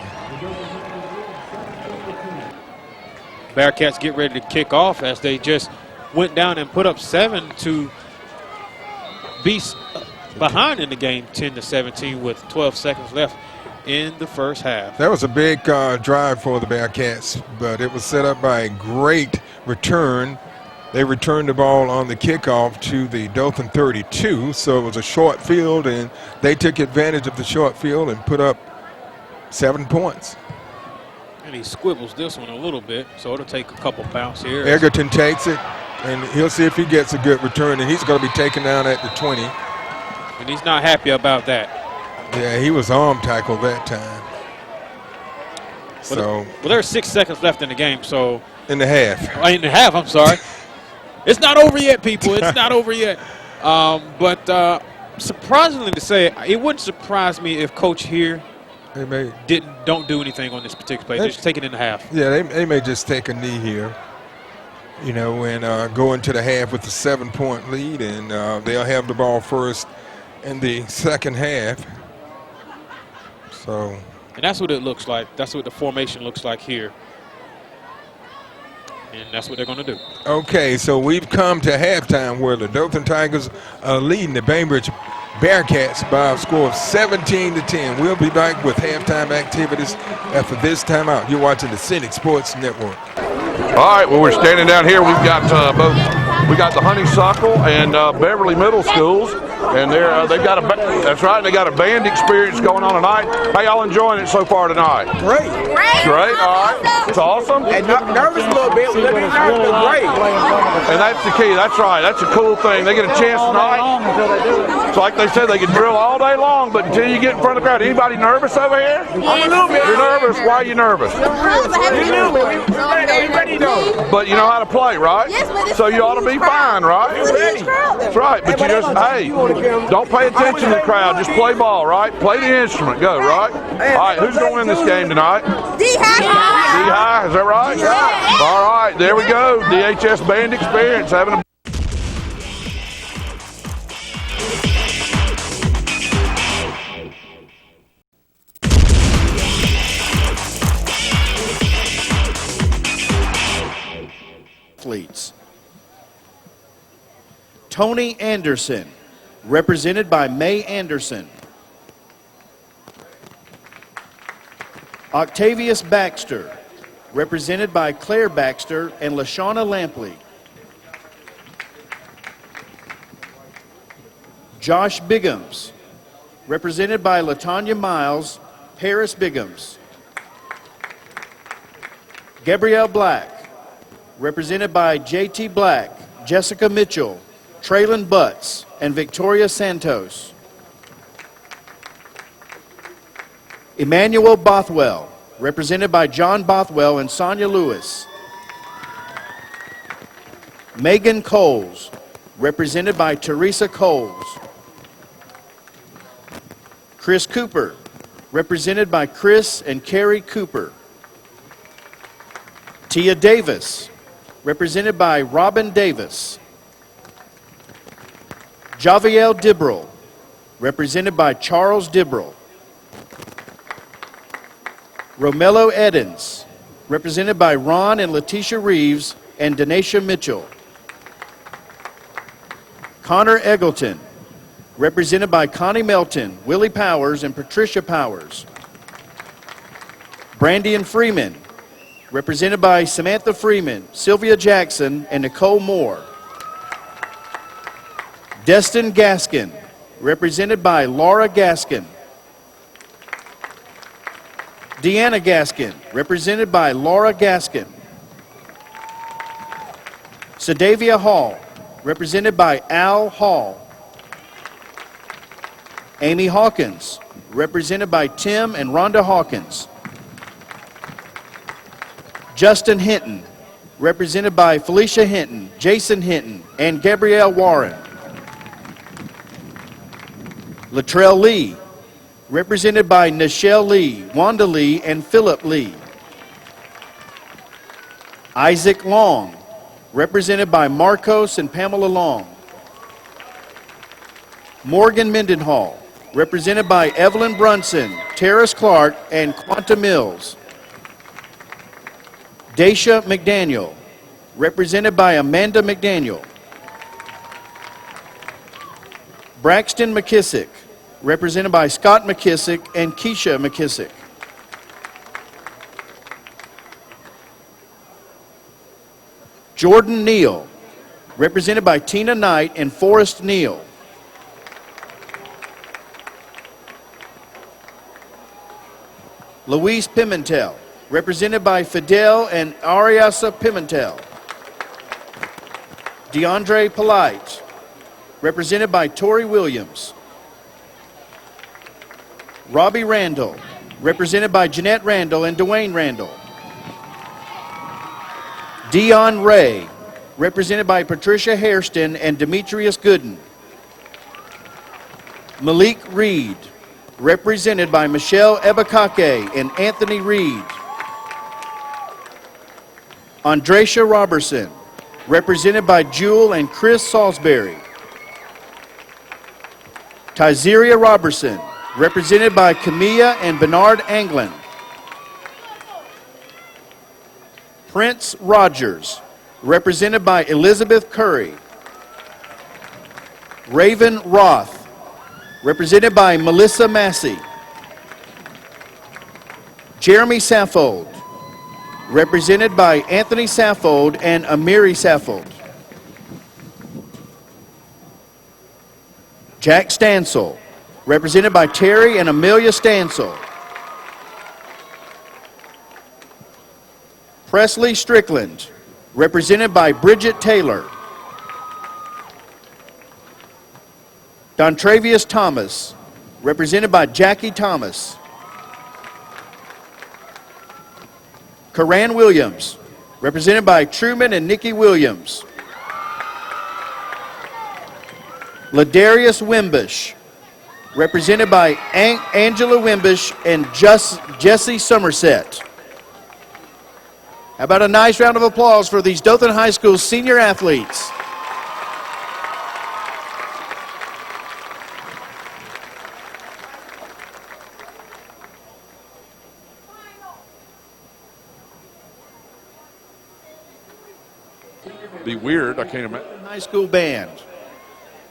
G: Bearcats get ready to kick off as they just went down and put up 7 to be behind in the game 10-17 with 12 seconds left in the first half.
F: That was a big drive for the Bearcats, but it was set up by a great return. They returned the ball on the kickoff to the Dothan 32, so it was a short field, and they took advantage of the short field and put up 7 points.
G: And he squibbles this one a little bit, so it'll take a couple bounce here.
F: Egerton takes it, and he'll see if he gets a good return, and he's going to be taken down at the 20.
G: And he's not happy about that.
F: Yeah, he was arm tackled that time.
G: Well, there's 6 seconds left in the game, so.
F: In the half.
G: In the half, I'm sorry. It's not over yet, people. It's not over yet. But surprisingly to say, it wouldn't surprise me if Coach here don't do anything on this particular play. Just take it in the half.
F: Yeah, they may just take a knee here, you know, and go into the half with a 7-point lead, and they'll have the ball first in the second half. So.
G: And that's what it looks like. That's what the formation looks like here. And that's what they're going to do.
F: Okay, so we've come to halftime where the Dothan Tigers are leading the Bainbridge Bearcats by a score of 17-10. We'll be back with halftime activities after this timeout. You're watching the Scenic Sports Network.
E: All right, well, we're standing down here. We've got we got the Honeysuckle and Beverly Middle Schools, and they've got that's right, they got a band experience going on tonight. How y'all enjoying it so far tonight?
D: Great.
E: Great, all right. It's awesome.
D: And nervous a little bit, but great.
E: And that's the key. That's right. That's a cool thing. They get a chance tonight. It's like they said, they can drill all day long, but until you get in front of the crowd. Anybody nervous over here?
D: I'm a little bit.
E: You're nervous? Why are you nervous?
D: We ready though.
E: But you know how to play, right?
H: Yes,
E: so you ought to be fine, right? That's right. But you just, hey, don't pay attention to the crowd. Just play ball, right? Play the instrument. Go, right? All right, who's going to win this game tonight?
H: D-High.
E: D-High, is that right?
H: Yeah.
E: All right, there we go. DHS Band Experience having a
B: athletes. Tony Anderson, represented by May Anderson. Octavius Baxter, represented by Claire Baxter and LaShawna Lampley. Josh Biggums, represented by LaTanya Miles, Paris Biggums. Gabrielle Black, represented by J.T. Black, Jessica Mitchell, Traylon Butts, and Victoria Santos. Emmanuel Bothwell, represented by John Bothwell and Sonia Lewis. Megan Coles, represented by Teresa Coles. Chris Cooper, represented by Chris and Carrie Cooper. Tia Davis, represented by Robin Davis. Javiel Dibbrell, represented by Charles Dibbrell. Romello Edens, represented by Ron and Letitia Reeves and Denisha Mitchell. Connor Eggleton, represented by Connie Melton, Willie Powers, and Patricia Powers. Brandian Freeman, represented by Samantha Freeman, Sylvia Jackson, and Nicole Moore. Destin Gaskin, represented by Laura Gaskin. Deanna Gaskin, represented by Laura Gaskin. Sadavia Hall, represented by Al Hall. Amy Hawkins, represented by Tim and Rhonda Hawkins. Justin Hinton, represented by Felicia Hinton, Jason Hinton, and Gabrielle Warren. Latrell Lee, represented by Nichelle Lee, Wanda Lee, and Philip Lee. Isaac Long, represented by Marcos and Pamela Long. Morgan Mendenhall, represented by Evelyn Brunson, Terrace Clark, and Quanta Mills. Daisha McDaniel, represented by Amanda McDaniel. Braxton McKissick, represented by Scott McKissick and Keisha McKissick. Jordan Neal, represented by Tina Knight and Forrest Neal. Luis Pimentel, represented by Fidel and Ariasa Pimentel. DeAndre Polite, represented by Tori Williams. Robbie Randall, represented by Jeanette Randall and Dwayne Randall. Dion Ray, represented by Patricia Hairston and Demetrius Gooden. Malik Reed, represented by Michelle Ebakake and Anthony Reed. Andresha Robertson, represented by Jewel and Chris Salisbury. Tyzeria Robertson, represented by Camilla and Bernard Anglin. Prince Rogers, represented by Elizabeth Curry. Raven Roth, represented by Melissa Massey. Jeremy Saffold, represented by Anthony Saffold and Amiri Saffold. Jack Stansel, represented by Terry and Amelia Stansel. Presley Strickland, represented by Bridget Taylor. Dontravius Thomas, represented by Jackie Thomas. Karan Williams, represented by Truman and Nikki Williams. Ladarius Wimbish, represented by Angela Wimbish and Jesse Somerset. How about a nice round of applause for these Dothan High School senior athletes?
E: Be weird, I can't imagine.
B: High school band.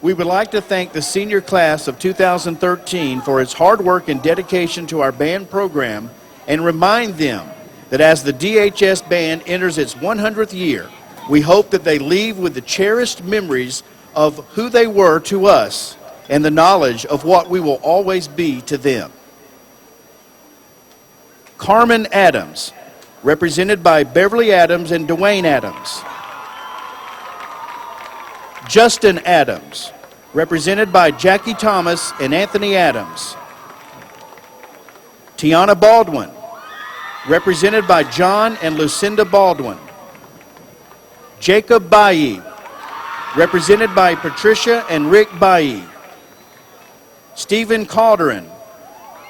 B: We would like to thank the senior class of 2013 for its hard work and dedication to our band program and remind them that as the DHS band enters its 100th year, we hope that they leave with the cherished memories of who they were to us and the knowledge of what we will always be to them. Carmen Adams, represented by Beverly Adams and Dwayne Adams. Justin Adams, represented by Jackie Thomas and Anthony Adams. Tiana Baldwin, represented by John and Lucinda Baldwin. Jacob Bailly, represented by Patricia and Rick Bailly. Stephen Calderon,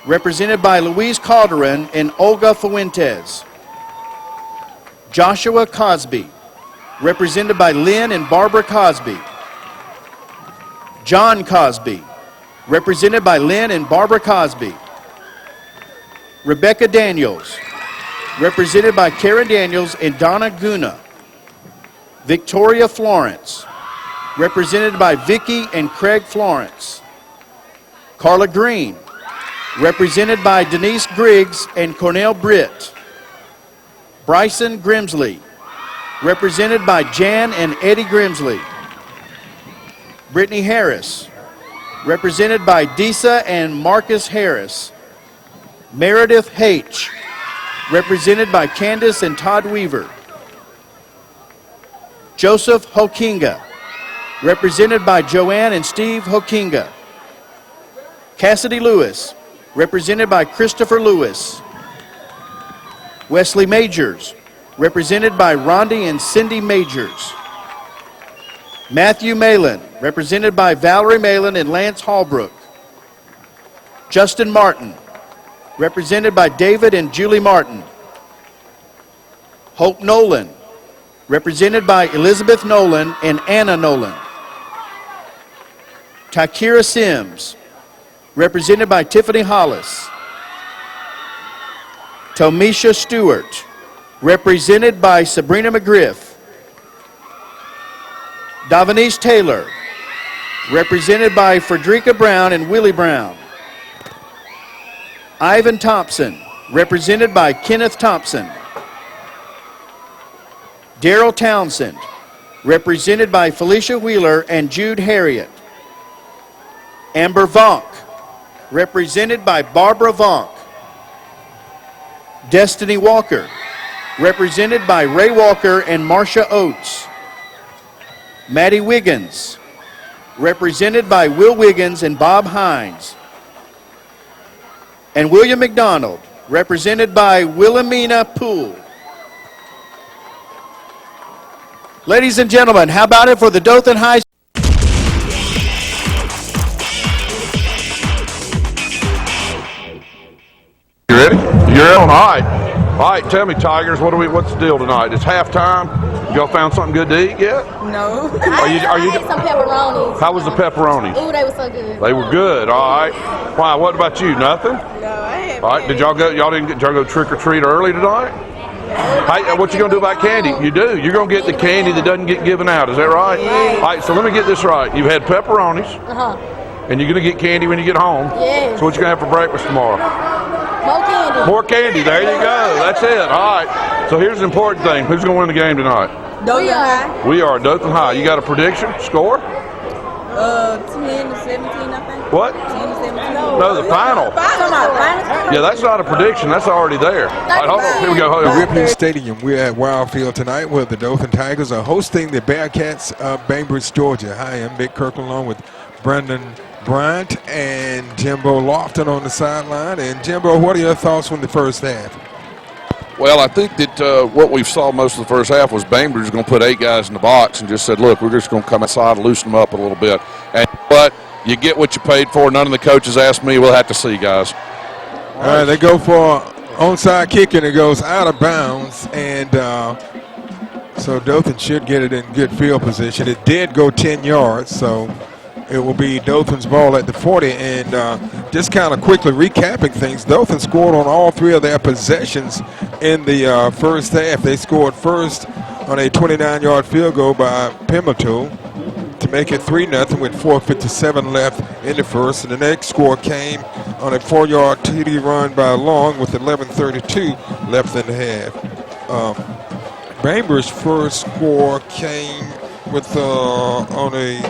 B: represented by Louise Calderon and Olga Fuentes. Joshua Cosby, represented by Lynn and Barbara Cosby. John Cosby, represented by Lynn and Barbara Cosby. Rebecca Daniels, represented by Karen Daniels and Donna Guna. Victoria Florence, represented by Vicki and Craig Florence. Carla Green, represented by Denise Griggs and Cornell Britt. Bryson Grimsley, represented by Jan and Eddie Grimsley. Brittany Harris, represented by Disa and Marcus Harris. Meredith H., represented by Candace and Todd Weaver. Joseph Hokinga, represented by Joanne and Steve Hokinga. Cassidy Lewis, represented by Christopher Lewis. Wesley Majors, represented by Rondi and Cindy Majors. Matthew Malin, represented by Valerie Malin and Lance Hallbrook. Justin Martin, represented by David and Julie Martin. Hope Nolan, represented by Elizabeth Nolan and Anna Nolan. Takira Sims, represented by Tiffany Hollis. Tomisha Stewart, represented by Sabrina McGriff. Davanice Taylor, represented by Frederica Brown and Willie Brown. Ivan Thompson, represented by Kenneth Thompson. Daryl Townsend, represented by Felicia Wheeler and Jude Harriet. Amber Vonk, represented by Barbara Vonk. Destiny Walker, represented by Ray Walker and Marcia Oates. Maddie Wiggins, represented by Will Wiggins and Bob Hines. And William McDonald, represented by Wilhelmina Poole. Ladies and gentlemen, how about it for the Dothan High?
E: You ready? You're on. All right. All right, tell me, Tigers, what's the deal tonight? It's halftime. Y'all found something good to eat yet?
H: No.
E: Are you
H: I ate some pepperonis.
E: How was the pepperonis?
H: Ooh, they were so good.
E: They were good. All right. Why? What about you? Nothing?
H: No, I haven't.
E: All right. Did y'all go trick or treat early tonight? Hey, what you gonna do about candy? You do. You're gonna get the candy that doesn't get given out. Is that right?
H: Right.
E: All right. So let me get this right. You've had pepperonis, and you're gonna get candy when you get home.
H: Yes.
E: So what you gonna have for breakfast tomorrow?
H: More candy.
E: More candy. There you go. That's it. All right. So here's the important thing. Who's gonna win the game tonight?
H: Dothan High.
E: We are Dothan High. You got a prediction? Score?
H: 10 to 17, I think.
E: What?
H: 10 to 17.
E: No, the final. Yeah, that's not a prediction. That's already there. All right, hold on. Here we go. Hold on.
F: Ripley Stadium. We're at Wildfield tonight where the Dothan Tigers are hosting the Bearcats of Bainbridge, Georgia. Hi, I'm Mick Kirkland along with Brandon Bryant and Jimbo Lofton on the sideline. And Jimbo, what are your thoughts from the first half?
E: Well, I think that what we saw most of the first half was Bainbridge was going to put 8 guys in the box and just said, look, we're just going to come outside and loosen them up a little bit. And but you get what you paid for. None of the coaches asked me. We'll have to see, guys.
F: All right, they go for onside kick, and it goes out of bounds. And so Dothan should get it in good field position. It did go 10 yards, so it will be Dothan's ball at the 40. And just kind of quickly recapping things, Dothan scored on all 3 of their possessions in the first half. They scored first on a 29-yard field goal by Pimento to make it 3-0 with 4:57 left in the first. And the next score came on a 4-yard TD run by Long with 11:32 left in the half. Bainbridge's first score came with on a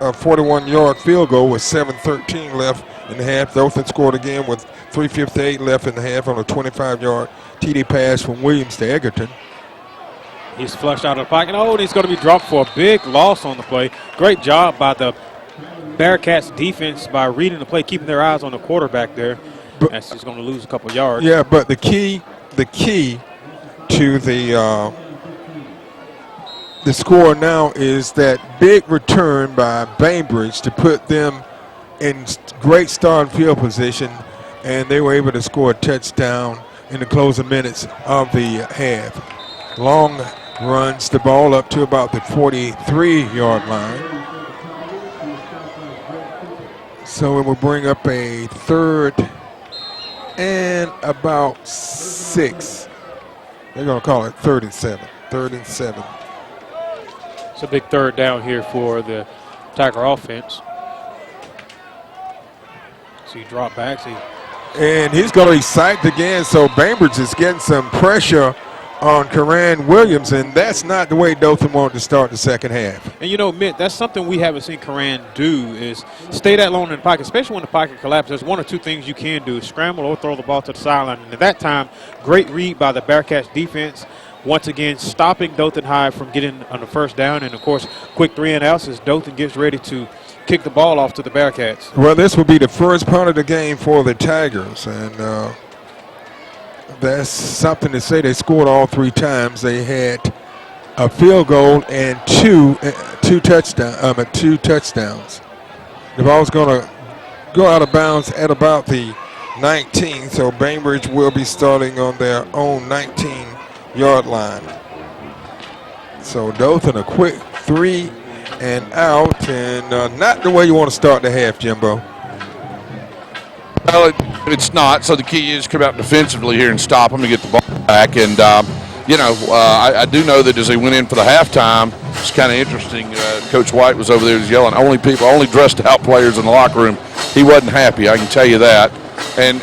F: 41-yard field goal with 7:13 left in the half. Dothan scored again with 3:58 left in the half on a 25-yard TD pass from Williams to Egerton.
G: He's flushed out of the pocket. Oh, and he's going to be dropped for a big loss on the play. Great job by the Bearcats defense by reading the play, keeping their eyes on the quarterback there. That's just going to lose a couple yards.
F: Yeah, but the key to the score now is that big return by Bainbridge to put them in great starting field position, and they were able to score a touchdown in the closing minutes of the half. Long runs the ball up to about the 43-yard line. So it will bring up a 3rd and about 6. They're going to call it 3rd and 7. 3rd and 7.
G: It's a big 3rd down here for the Tiger offense. So you drop back.
F: And he's going to be sacked again, so Bainbridge is getting some pressure on Karan Williams, and that's not the way Dothan wanted to start the second half.
G: And, you know, Mitt, that's something we haven't seen Karan do is stay that long in the pocket, especially when the pocket collapses. There's 1 or 2 things you can do, scramble or throw the ball to the sideline. And at that time, great read by the Bearcats defense, once again stopping Dothan High from getting on the first down. And, of course, quick 3 and outs as Dothan gets ready to kick the ball off to the Bearcats.
F: Well, this will be the first punt of the game for the Tigers, and that's something to say. They scored all 3 times. They had a field goal and two touchdowns. The ball's going to go out of bounds at about the 19, so Bainbridge will be starting on their own 19-yard line. So Dothan a quick 3 and out, and not the way you want to start the half, Jimbo.
E: Well, it's not. So the key is come out defensively here and stop them and get the ball back. And I do know that as they went in for the halftime, it's kind of interesting. Coach White was over there just yelling, only dressed out players in the locker room. He wasn't happy, I can tell you that. And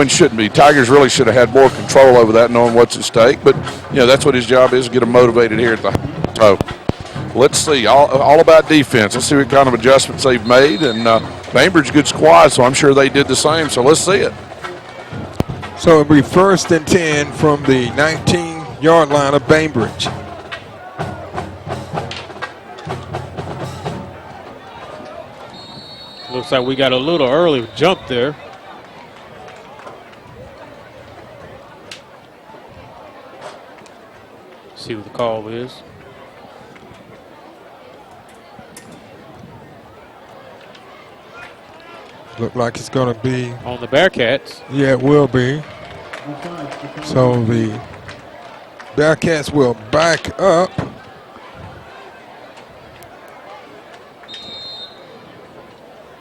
E: shouldn't be. Tigers really should have had more control over that, knowing what's at stake. But, that's what his job is, to get them motivated here at the so let's see. All about defense. Let's see what kind of adjustments they've made. And Bainbridge, good squad, so I'm sure they did the same. So let's see it.
F: So it'll be 1st and 10 from the 19-yard line of Bainbridge.
G: Looks like we got a little early jump there. See what the call is.
F: Look like it's going to be
G: on the Bearcats.
F: Yeah, it will be. So the Bearcats will back up.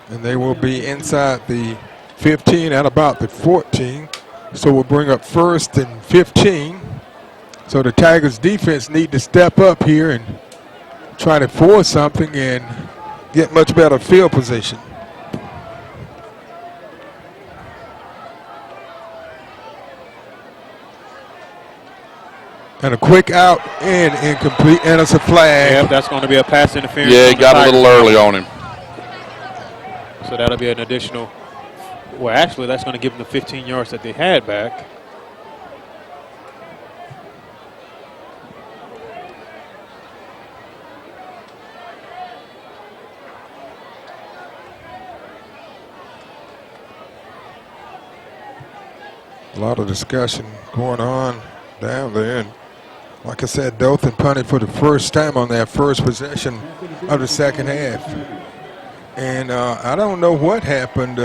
F: And they will be inside the 15 at about the 14. So we'll bring up 1st and 15. So the Tigers defense need to step up here and try to force something and get much better field position. And a quick out and incomplete, and it's a flag.
G: Yeah, that's going to be a pass interference.
E: Yeah, he got a little early on him.
G: So that'll be an additional. Well, actually, that's going to give them the 15 yards that they had back.
F: A lot of discussion going on down there. And like I said, Dothan punted for the first time on that first possession of the second half. And I don't know what happened.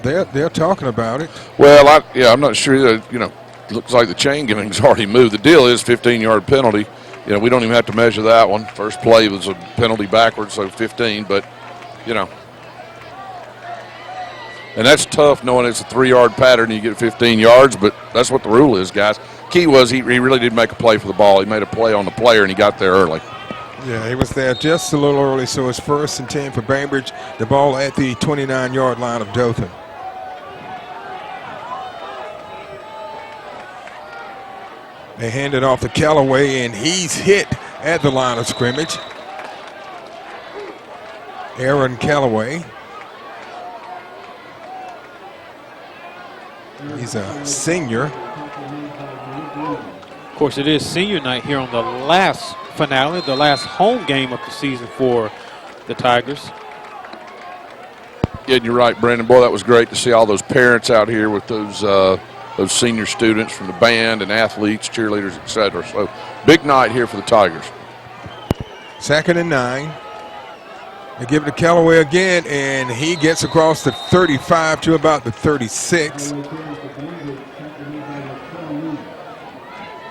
F: They're talking about it.
E: Well, I'm not sure that, looks like the chain gang's already moved. The deal is 15-yard penalty. We don't even have to measure that one. First play was a penalty backwards, so 15, but, and that's tough knowing it's a 3-yard pattern and you get 15 yards, but that's what the rule is, guys. Key was he really did make a play for the ball. He made a play on the player, and he got there early.
F: Yeah, he was there just a little early, so it's 1st and 10 for Bainbridge. The ball at the 29-yard line of Dothan. They hand it off to Callaway, and he's hit at the line of scrimmage. Aaron Callaway. He's a senior.
G: Of course, it is senior night here on the last finale, the last home game of the season for the Tigers.
E: Yeah, and you're right, Brandon. Boy, that was great to see all those parents out here with those senior students from the band and athletes, cheerleaders, etc. So big night here for the Tigers.
F: 2nd and 9. They give it to Callaway again, and he gets across the 35 to about the 36.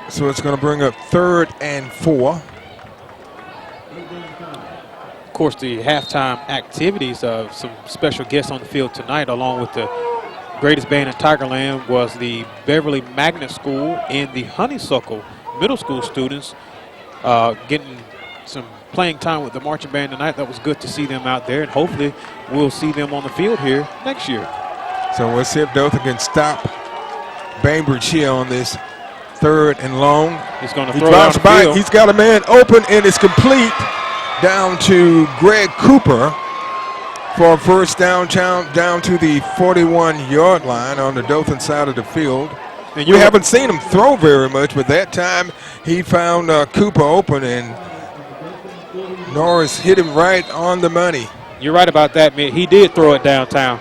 F: So it's going to bring up 3rd and 4.
G: Of course, the halftime activities of some special guests on the field tonight, along with the greatest band in Tigerland, was the Beverly Magnet School and the Honeysuckle Middle School students getting some playing time with the marching band tonight. That was good to see them out there, and hopefully we'll see them on the field here next year.
F: So we'll see if Dothan can stop Bainbridge here on this 3rd and long.
G: He's going to throw it down the field.
F: He's got a man open, and it's complete down to Greg Cooper for a first down to the 41-yard line on the Dothan side of the field. And you haven't seen him throw very much, but that time he found Cooper open, and Norris hit him right on the money.
G: You're right about that, man. He did throw it downtown.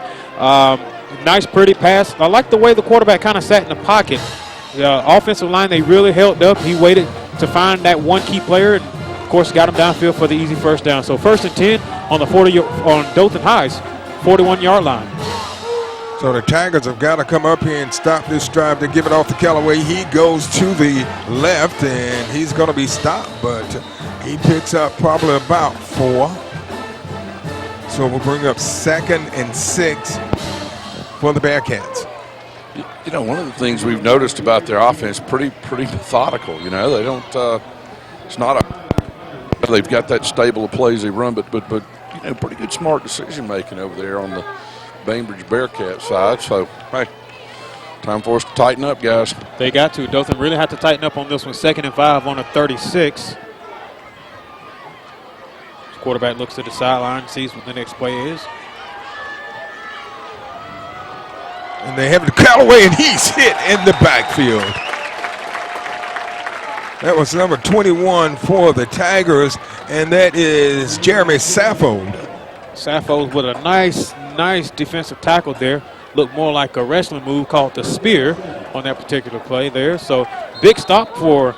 G: Nice, pretty pass. I like the way the quarterback kind of sat in the pocket. The offensive line, they really held up. He waited to find that one key player, and of course got him downfield for the easy first down. So 1st and 10 on the on Dothan High's 41-yard line.
F: So the Tigers have got to come up here and stop this drive. They give it off to Callaway. He goes to the left, and he's going to be stopped, but he picks up probably about 4. So we'll bring up 2nd and 6 for the Bearcats.
E: You know, one of the things we've noticed about their offense, pretty methodical. You know, they don't. It's not a. They've got that stable of plays they run, but you know, pretty good smart decision making over there on the Bainbridge Bearcat side. So hey, time for us to tighten up, guys.
G: They got to. Dothan really had to tighten up on this one. 2nd and 5 on a 36. Quarterback looks to the sideline, sees what the next play is.
F: And they have Callaway, and he's hit in the backfield. That was number 21 for the Tigers, and that is Jeremy Saffold.
G: Saffold with a nice defensive tackle there. Looked more like a wrestling move called the spear on that particular play there. So big stop for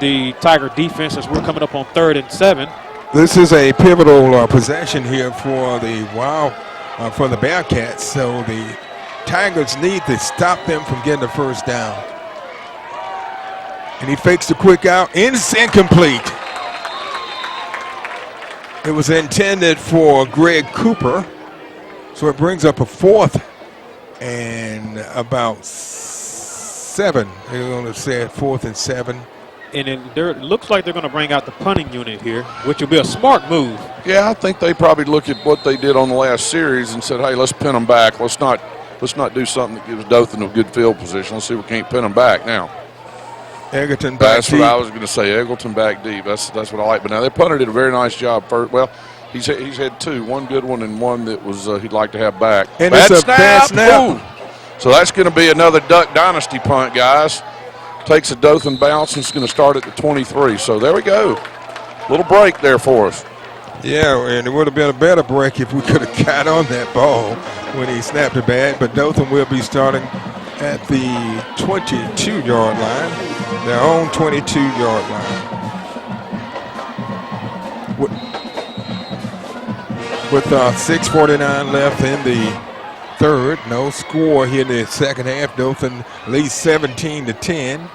G: the Tiger defense as we're coming up on 3rd and 7.
F: This is a pivotal possession here for the for the Bearcats. So the Tigers need to stop them from getting the first down. And he fakes the quick out. It's incomplete. It was intended for Greg Cooper. So it brings up a 4th and about 7. They're going to say 4th and 7.
G: And it looks like they're going to bring out the punting unit here, which will be a smart move.
E: Yeah, I think they probably look at what they did on the last series and said, hey, let's pin them back. Let's not do something that gives Dothan a good field position. Let's see if we can't pin them back now.
F: Eggleton back
E: That's
F: deep.
E: what I was going to say. Eggleton back deep. That's what I like. But now they punter did a very nice job first. Well, he's had 2, one good one and one that was he'd like to have back.
F: And it's a bad snap.
E: Ooh. So that's going to be another Duck Dynasty punt, guys. Takes a Dothan bounce and it's going to start at the 23. So there we go. Little break there for us.
F: Yeah, and it would have been a better break if we could have got on that ball when he snapped it back. But Dothan will be starting at the 22-yard line, their own 22-yard line. With 6:49 left in the 3rd, no score here in the 2nd half. Dothan leads 17-10.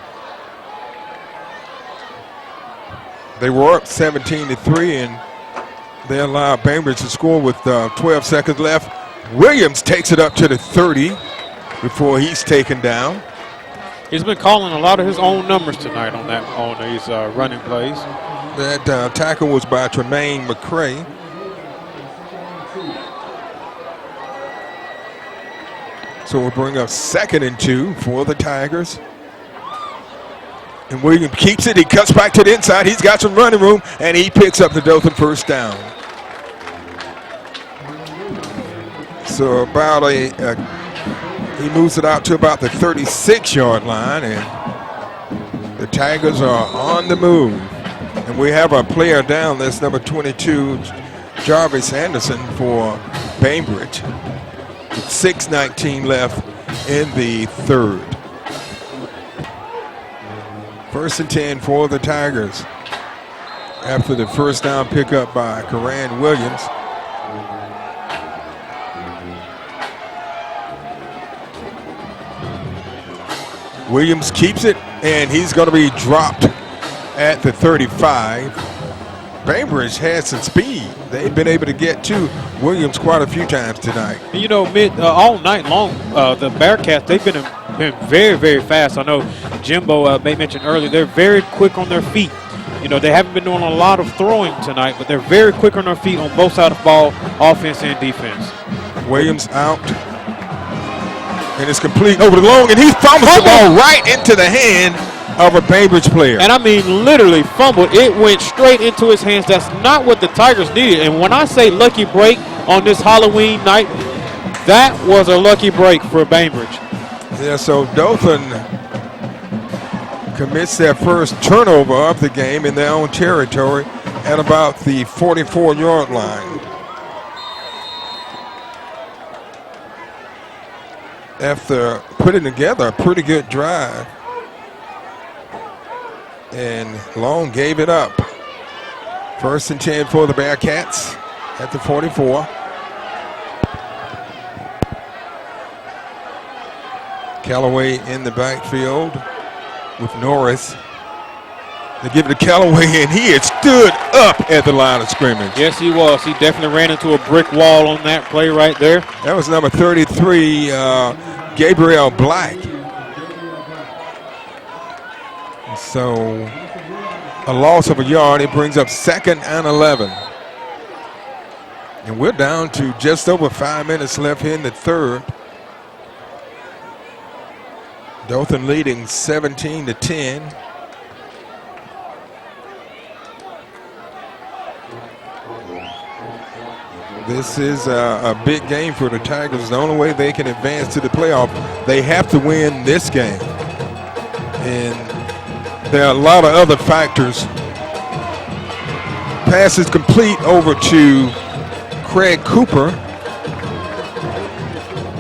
F: They were up 17-3, and they allowed Bainbridge to score with 12 seconds left. Williams takes it up to the 30 before he's taken down.
G: He's been calling a lot of his own numbers tonight on these running plays.
F: That tackle was by Tremaine McCray. So we'll bring up 2nd and 2 for the Tigers. And Williams keeps it. He cuts back to the inside. He's got some running room, and he picks up the Dothan first down. So about he moves it out to about the 36-yard line, and the Tigers are on the move. And we have a player down. That's number 22, Jarvis Anderson for Bainbridge. 6:19 left in the 3rd. 1st and 10 for the Tigers after the first down pickup by Karan Williams. Williams keeps it, and he's going to be dropped at the 35. Bainbridge has some speed. They've been able to get to Williams quite a few times tonight.
G: You know, all night long, the Bearcats, they've been very, very fast. I know Jimbo mentioned earlier, they're very quick on their feet. You know, they haven't been doing a lot of throwing tonight, but they're very quick on their feet on both sides of the ball, offense and defense.
F: Williams out. And it's complete over the long, and he fumbles the ball right into the hand of a Bainbridge player.
G: And I mean literally fumbled. It went straight into his hands. That's not what the Tigers needed. And when I say lucky break on this Halloween night, that was a lucky break for Bainbridge.
F: Yeah, so Dothan commits their first turnover of the game in their own territory at about the 44-yard line. After putting together a pretty good drive, and Long gave it up. 1st and 10 for the Bearcats at the 44. Callaway in the backfield with Norris. They give it to Callaway, and he had stood up at the line of scrimmage.
G: Yes, he was. He definitely ran into a brick wall on that play right there.
F: That was number 33, Gabriel Black. So a loss of a yard. It brings up 2nd and 11. And we're down to just over 5 minutes left here in the third. Dothan leading 17-10. This is a big game for the Tigers. The only way they can advance to the playoff, they have to win this game. And there are a lot of other factors. Passes complete over to Craig Cooper.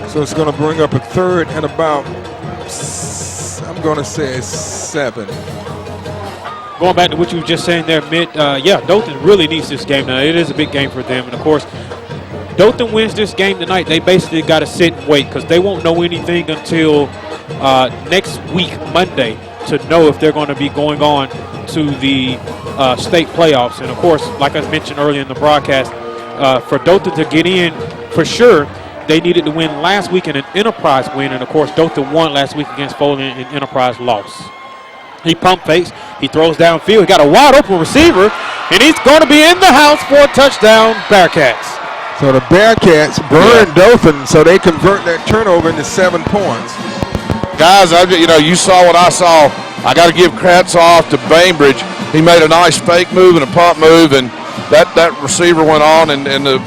F: So it's going to bring up a third and about, I'm going to say 7.
G: Going back to what you were just saying there, Mitt, yeah, Dothan really needs this game now. It is a big game for them. And, of course, Dothan wins this game tonight, they basically got to sit and wait because they won't know anything until next week, Monday, to know if they're going to be going on to the state playoffs. And, of course, like I mentioned earlier in the broadcast, for Dothan to get in, for sure, they needed to win last week in an Enterprise win. And, of course, Dothan won last week against Foley in Enterprise loss. He pump fakes. He throws downfield. He got a wide open receiver, and he's going to be in the house for a touchdown, Bearcats.
F: So the Bearcats burn Dothan, so they convert that turnover into 7 points.
E: Guys, you saw what I saw. I got to give crats off to Bainbridge. He made a nice fake move and a pump move, and that receiver went on, and the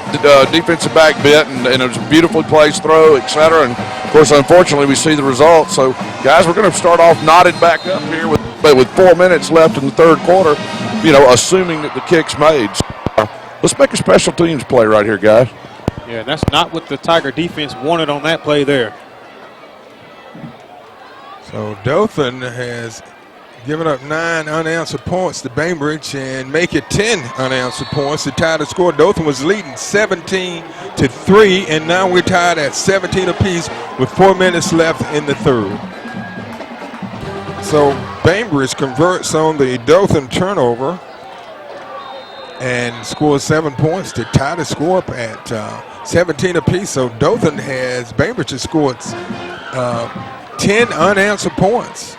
E: defensive back bit, and it was a beautifully placed throw, etc. And of course, unfortunately, we see the result. So, guys, we're going to start off knotted back up here with 4 minutes left in the third quarter. Assuming that the kick's made. So, let's make a special teams play right here, guys.
G: Yeah, that's not what the Tiger defense wanted on that play there.
F: So Dothan has given up 9 unanswered points to Bainbridge and make it 10 unanswered points to tie the score. Dothan was leading 17-3, and now we're tied at 17 apiece with 4 minutes left in the third. So Bainbridge converts on the Dothan turnover and scores 7 points to tie the score up at 17 apiece. So Bainbridge has scored 10 unanswered points.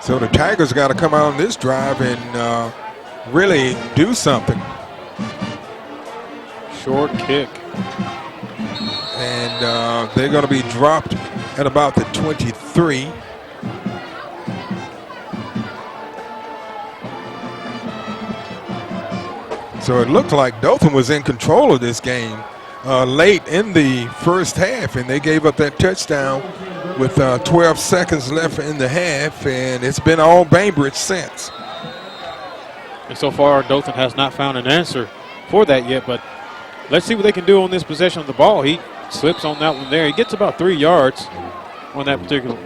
F: So the Tigers got to come out on this drive and really do something.
G: Short kick.
F: And they're going to be dropped at about the 23. So it looked like Dothan was in control of this game late in the first half, and they gave up that touchdown with 12 seconds left in the half, and it's been all Bainbridge since.
G: And so far, Dothan has not found an answer for that yet, but let's see what they can do on this possession of the ball. He slips on that one there. He gets about 3 yards on that particular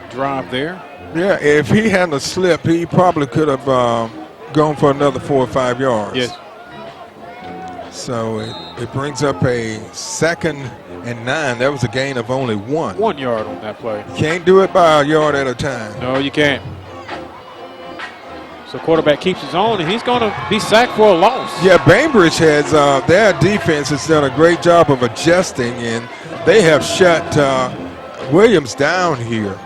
G: drive there.
F: Yeah, if he hadn't slipped, he probably could have gone for another 4 or 5 yards.
G: Yes.
F: So it brings up a 2nd and 9. That was a gain of only 1.
G: 1 yard on that play.
F: Can't do it by a yard at a time.
G: No, you can't. So quarterback keeps his own, and he's going to be sacked for a loss.
F: Yeah, Bainbridge has their defense has done a great job of adjusting, and they have shut Williams down here.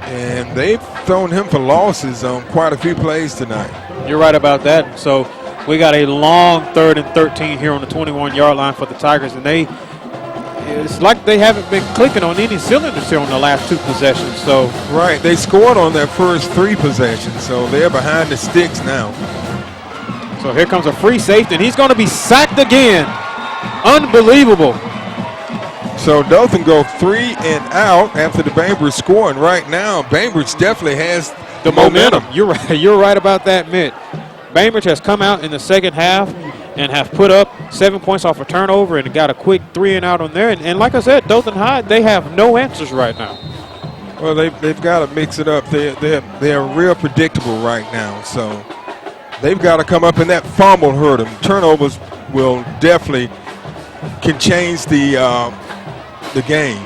F: And they've thrown him for losses on quite a few plays tonight.
G: You're right about that. So we got a long 3rd and 13 here on the 21-yard line for the Tigers, and it's like they haven't been clicking on any cylinders here on the last 2 possessions. So
F: right, they scored on their first 3 possessions, so they're behind the sticks now.
G: So here comes a free safety, and he's going to be sacked again. Unbelievable.
F: So Dothan go 3 and out after the Bainbridge score, and right now Bainbridge definitely has the momentum.
G: You're right. You're right about that, Mitt. Bainbridge has come out in the second half and have put up 7 points off a turnover and got a quick 3 and out on there. And like I said, Dothan High, they have no answers right now.
F: Well, they've got to mix it up. They're real predictable right now. So they've got to come up, and that fumble hurt them. Turnovers will definitely can change the game.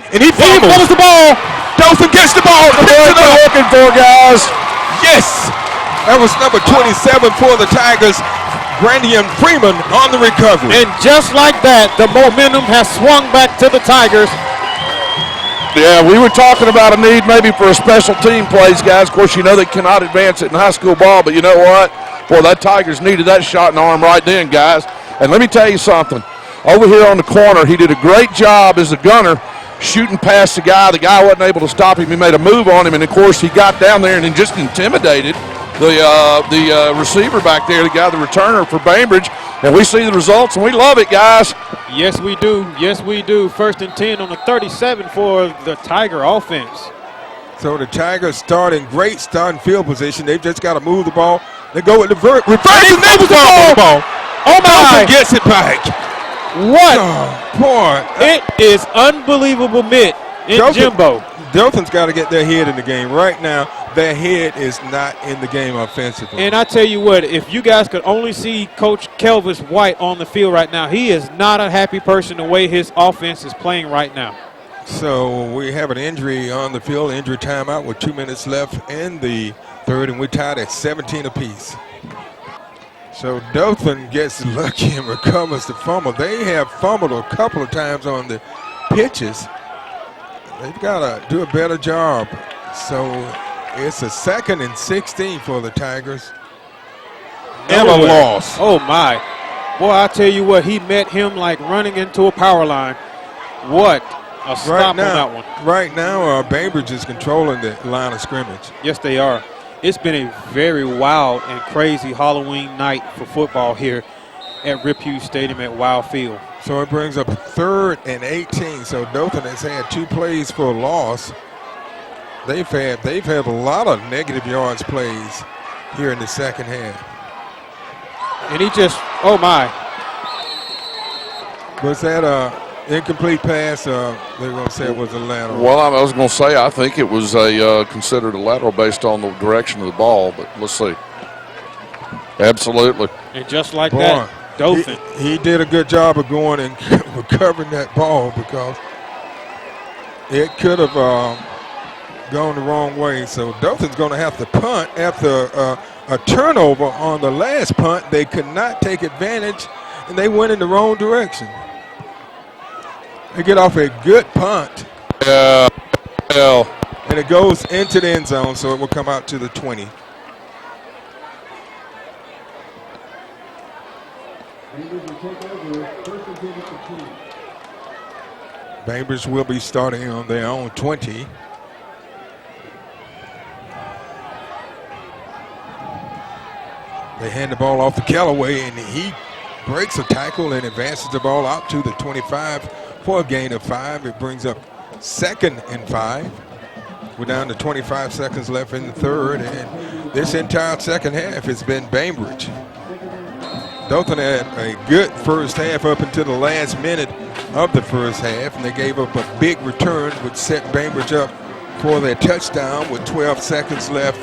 G: And he fumbles the ball.
F: Dothan gets the ball.
E: That's what they're looking for, guys.
F: Yes. That was number 27 for the Tigers. Brandian Freeman on the recovery.
G: And just like that, the momentum has swung back to the Tigers.
E: Yeah, we were talking about a need maybe for a special team plays, guys. Of course, you know they cannot advance it in high school ball, but you know what? Boy, that Tigers needed that shot in the arm right then, guys. And let me tell you something. Over here on the corner, he did a great job as a gunner shooting past the guy. The guy wasn't able to stop him. He made a move on him, and, of course, he got down there and just intimidated the receiver back there, the guy, the returner for Bainbridge. And we see the results, and we love it, guys.
G: Yes, we do. Yes, we do. 1st and 10 on the 37 for the Tiger offense.
F: So the Tigers starting great starting field position. They've just got to move the ball. They go with the reverse, and they was the ball.
G: Oh, my.
F: Dothan gets it back.
G: What?
F: Oh, boy.
G: It is unbelievable, Mitt and Jimbo.
F: Dothan's got to get their head in the game. Right now, their head is not in the game offensively.
G: And I tell you what, if you guys could only see Coach Kelvis White on the field right now, he is not a happy person the way his offense is playing right now.
F: So we have an injury on the field, injury timeout with 2 minutes left in the third, and we're tied at 17 apiece. So Dothan gets lucky and recovers the fumble. They have fumbled a couple of times on the pitches. They've got to do a better job. So it's a 2nd and 16 for the Tigers. And a loss.
G: Oh, my. Boy, I tell you what, he met him like running into a power line. What a stop on that one.
F: Right now, Bainbridge is controlling the line of scrimmage.
G: Yes, they are. It's been a very wild and crazy Halloween night for football here at Rip Hughes Stadium at Wild Field.
F: So it brings up 3rd and 18. So Dothan has had 2 plays for a loss. They've had a lot of negative yards plays here in the second half.
G: And he just, oh my.
F: Was that a incomplete pass? They're going to say it was a lateral.
E: Well, I was going to say I think it was considered a lateral based on the direction of the ball, but let's see. Absolutely.
G: And just like that, Dothan.
F: He did a good job of going and recovering that ball because it could have gone the wrong way. So Dothan's going to have to punt after a turnover on the last punt. They could not take advantage, and they went in the wrong direction. They get off a good punt.
E: Yeah.
F: And it goes into the end zone, so it will come out to the 20. Bainbridge will be starting on their own 20. They hand the ball off to Callaway, and he breaks a tackle and advances the ball out to the 25 for a gain of 5. It brings up 2nd and 5. We're down to 25 seconds left in the third, and this entire second half has been Bainbridge. Dothan had a good first half up until the last minute of the first half, and they gave up a big return, which set Bainbridge up for their touchdown with 12 seconds left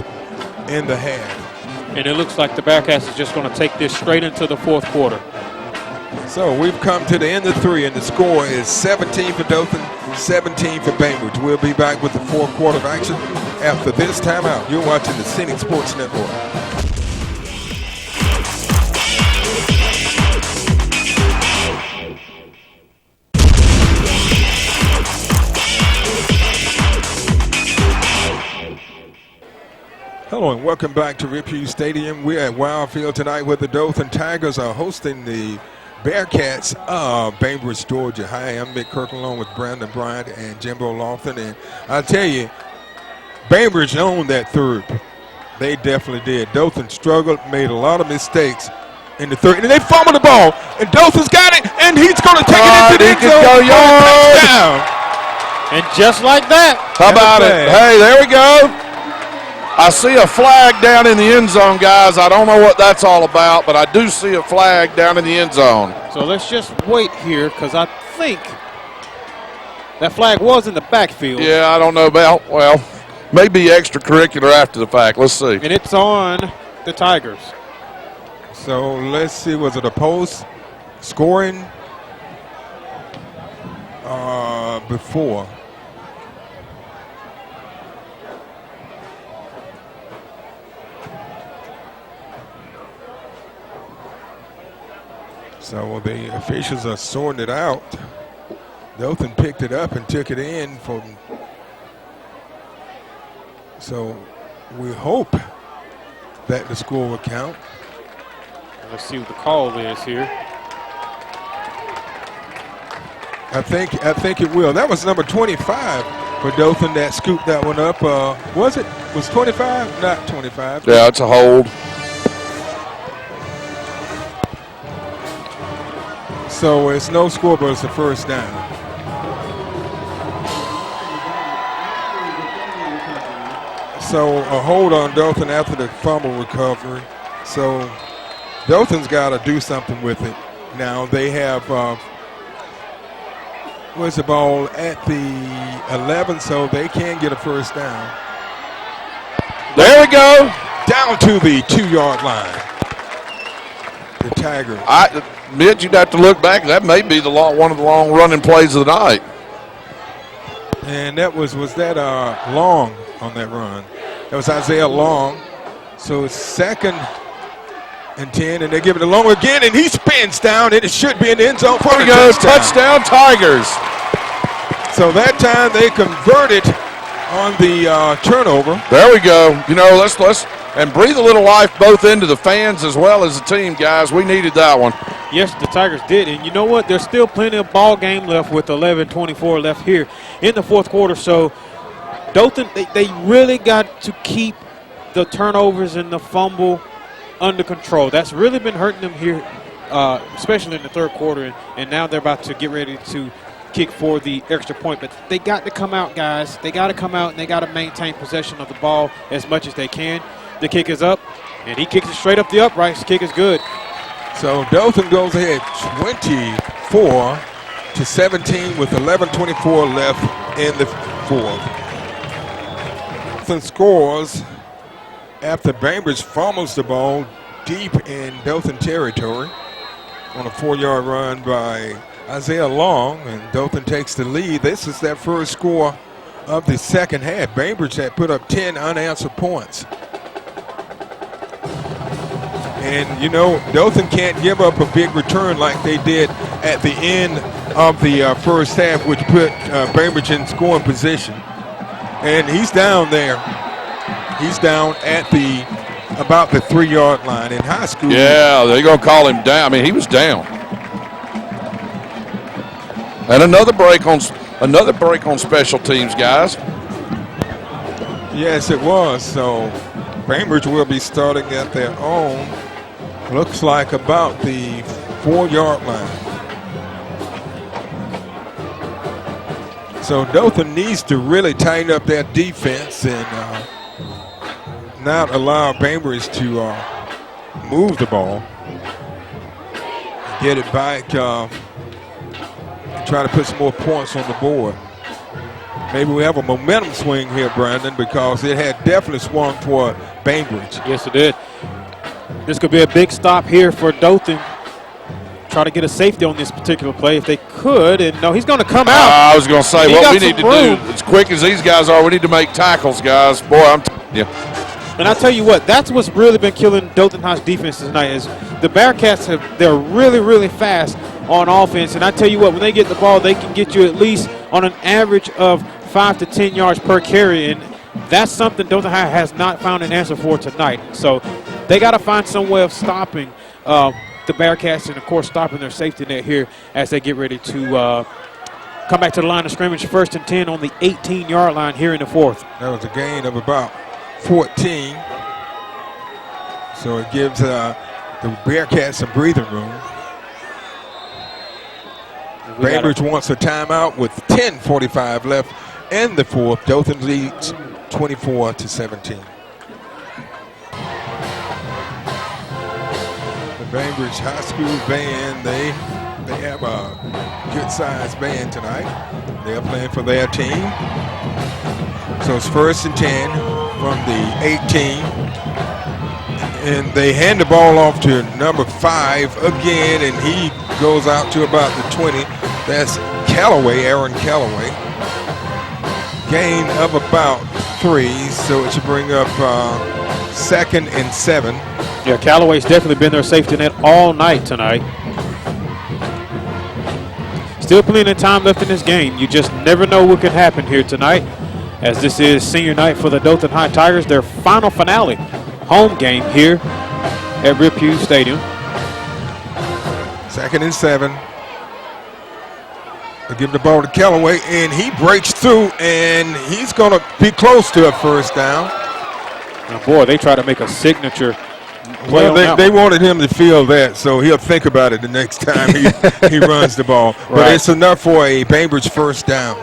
F: in the half.
G: And it looks like the Bearcats is just going to take this straight into the fourth quarter.
F: So we've come to the end of 3, and the score is 17 for Dothan, 17 for Bainbridge. We'll be back with the fourth quarter of action after this timeout. You're watching the Scenic Sports Network. Hello and welcome back to Rip Hughes Stadium. We're at Wildfield tonight where the Dothan Tigers are hosting the Bearcats of Bainbridge, Georgia. Hi, I'm Mick Kirkland along with Brandon Bryant and Jimbo Lofton. And I'll tell you, Bainbridge owned that third. They definitely did. Dothan struggled, made a lot of mistakes in the third. And they fumbled the ball. And Dothan's got it, and he's going to take it into the end zone. Touchdown.
G: And just like that.
E: How about it? Hey, there we go. I see a flag down in the end zone, guys. I don't know what that's all about, but I do see a flag down in the end zone.
G: So let's just wait here because I think that flag was in the backfield.
E: Yeah, I don't know about, well, maybe extracurricular after the fact. Let's see.
G: And it's on the Tigers.
F: So let's see, was it a post scoring before? So the officials are sorting it out. Dothan picked it up and took it in from. So we hope that the score will count.
G: Let's see what the call is here.
F: I think it will. That was number 25 for Dothan that scooped that one up. Was it? Was 25? Not 25.
E: Yeah, it's a hold.
F: So it's no score, but it's a first down. So a hold on Dothan after the fumble recovery. So Dothan's got to do something with it. Now they have, where's the ball? At the 11, so they can get a first down.
E: There we go.
F: Down to the 2-yard line. The Tigers.
E: I admit you'd have to look back. That may be one of the long running plays of the night.
F: And that was that Long on that run. That was Isaiah Long. So it's 2nd and 10, and they give it to Long again, and he spins down, and it should be in the end zone for
E: There we go. Touchdown Tigers.
F: So that time they converted on the turnover.
E: There we go. You know, let's and breathe a little life both into the fans as well as the team, guys. We needed that one.
G: Yes, the Tigers did. And you know what? There's still plenty of ball game left with 11:24 left here in the fourth quarter. So Dothan, they really got to keep the turnovers and the fumble under control. That's really been hurting them here, especially in the third quarter. And now they're about to get ready to kick for the extra point. But they got to come out, guys. They got to come out, and they got to maintain possession of the ball as much as they can. The kick is up, and he kicks it straight up the uprights. Kick is good.
F: So Dothan goes ahead 24-17 with 11:24 left in the fourth. Dothan scores after Bainbridge fumbles the ball deep in Dothan territory on a 4-yard run by Isaiah Long, and Dothan takes the lead. This is their first score of the second half. Bainbridge had put up 10 unanswered points. And, you know, Dothan can't give up a big return like they did at the end of the first half, which put Bainbridge in scoring position. And he's down there. He's down at about the 3-yard line in high school.
E: Yeah, they're going to call him down. I mean, he was down. And another break on special teams, guys.
F: Yes, it was. So Bainbridge will be starting at their own. Looks like about the 4-yard line. So Dothan needs to really tighten up their defense and not allow Bainbridge to move the ball. Get it back, try to put some more points on the board. Maybe we have a momentum swing here, Brandon, because it had definitely swung for Bainbridge.
G: Yes, it did. This could be a big stop here for Dothan. Try to get a safety on this particular play if they could. And no, he's going to come out.
E: I was going to say, what we need to do, as quick as these guys are, we need to make tackles, guys. Boy, I'm telling you.
G: And I tell you what, that's what's really been killing Dothan High's defense tonight is the Bearcats they're really, really fast on offense. And I tell you what, when they get the ball, they can get you at least on an average of 5 to 10 yards per carry. And that's something Dothan High has not found an answer for tonight. So they got to find some way of stopping the Bearcats and, of course, stopping their safety net here as they get ready to come back to the line of scrimmage. 1st and 10 on the 18-yard line here in the fourth.
F: That was a gain of about 14. So it gives the Bearcats some breathing room. Bainbridge wants a timeout with 10:45 left in the fourth. Dothan leads 24-17. The Bainbridge High School band, they have a good-sized band tonight. They're playing for their team. So it's 1st and 10 from the 18. And they hand the ball off to number 5 again, and he goes out to about the 20. That's Callaway, Aaron Callaway. Gain of about 3, so it should bring up 2nd and 7.
G: Yeah, Callaway's definitely been their safety net all night tonight. still plenty of time left in this game. You just never know what could happen here tonight, as this is senior night for the Dothan High Tigers, their final finale home game here at Rip Hughes Stadium.
F: 2nd and 7. They'll give the ball to Callaway, and he breaks through, and he's going to be close to a first down.
G: Now, boy, they try to make a signature play.
F: Well, they wanted him to feel that, so he'll think about it the next time he runs the ball. But
G: Right.
F: it's enough for a Bainbridge first down.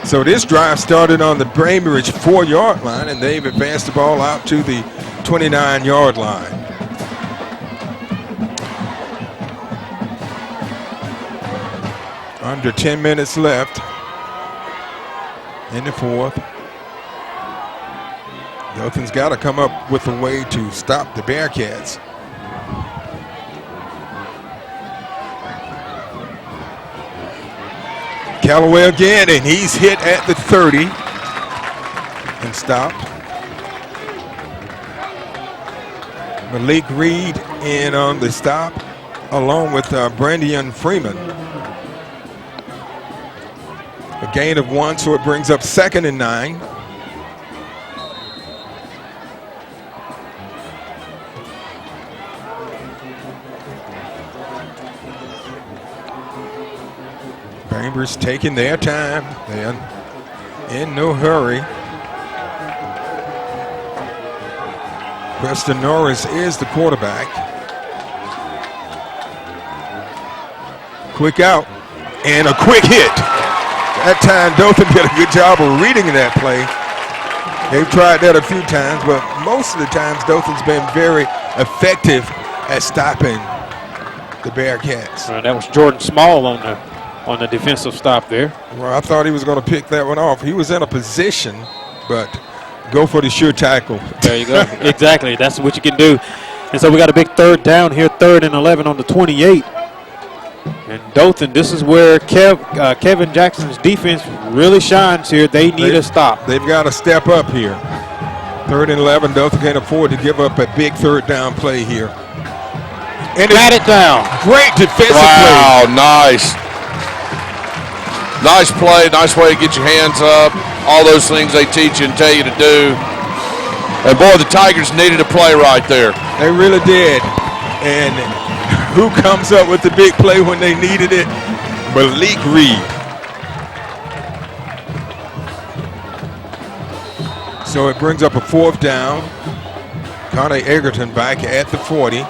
F: So this drive started on the Bainbridge 4-yard line, and they've advanced the ball out to the 29-yard line. Under 10 minutes left in the fourth. Dothan's got to come up with a way to stop the Bearcats. Callaway again, and he's hit at the 30 and stopped. Malik Reed in on the stop, along with Brandian Freeman. A gain of 1, so it brings up 2nd and 9. Bainbridge taking their time. They're in no hurry. Preston Norris is the quarterback. Quick out and a quick hit. That time Dothan did a good job of reading that play. They've tried that a few times, but most of the times Dothan's been very effective at stopping the Bearcats.
G: That was Jordan Small on the defensive stop there.
F: Well, I thought he was going to pick that one off. He was in a position, but go for the sure tackle.
G: There you go. Exactly. That's what you can do. And so we got a big third down here, 3rd and 11 on the 28. And Dothan, this is where Kevin Jackson's defense really shines here. They need a stop.
F: They've got to step up here. 3rd and 11. Dothan can't afford to give up a big third down play here. And
G: got it down.
F: Great defensive
E: Wow, nice. Nice play, nice way to get your hands up. All those things they teach you and tell you to do. And boy, the Tigers needed a play right there.
F: They really did. And who comes up with the big play when they needed it? Malik Reed. So it brings up a 4th down. Connie Egerton back at the 40.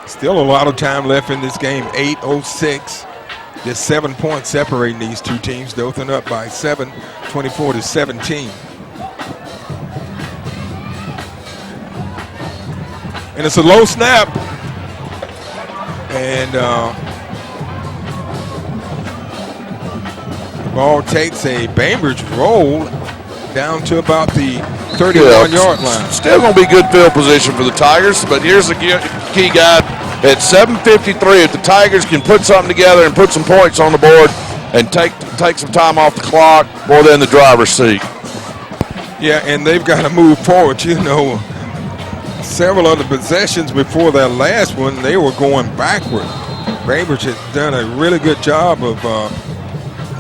F: Still a lot of time left in this game, 8:06. Just 7 points separating these two teams. Dothan up by 7, 24-17. And it's a low snap. And the ball takes a Bainbridge roll down to about the 31-yard line.
E: Still going to be good field position for the Tigers, but here's the key guy. At 7:53, if the Tigers can put something together and put some points on the board and take some time off the clock, boy, they're in the driver's seat.
F: Yeah, and they've got to move forward. You know, several of the possessions before that last one, they were going backward. Bainbridge has done a really good job of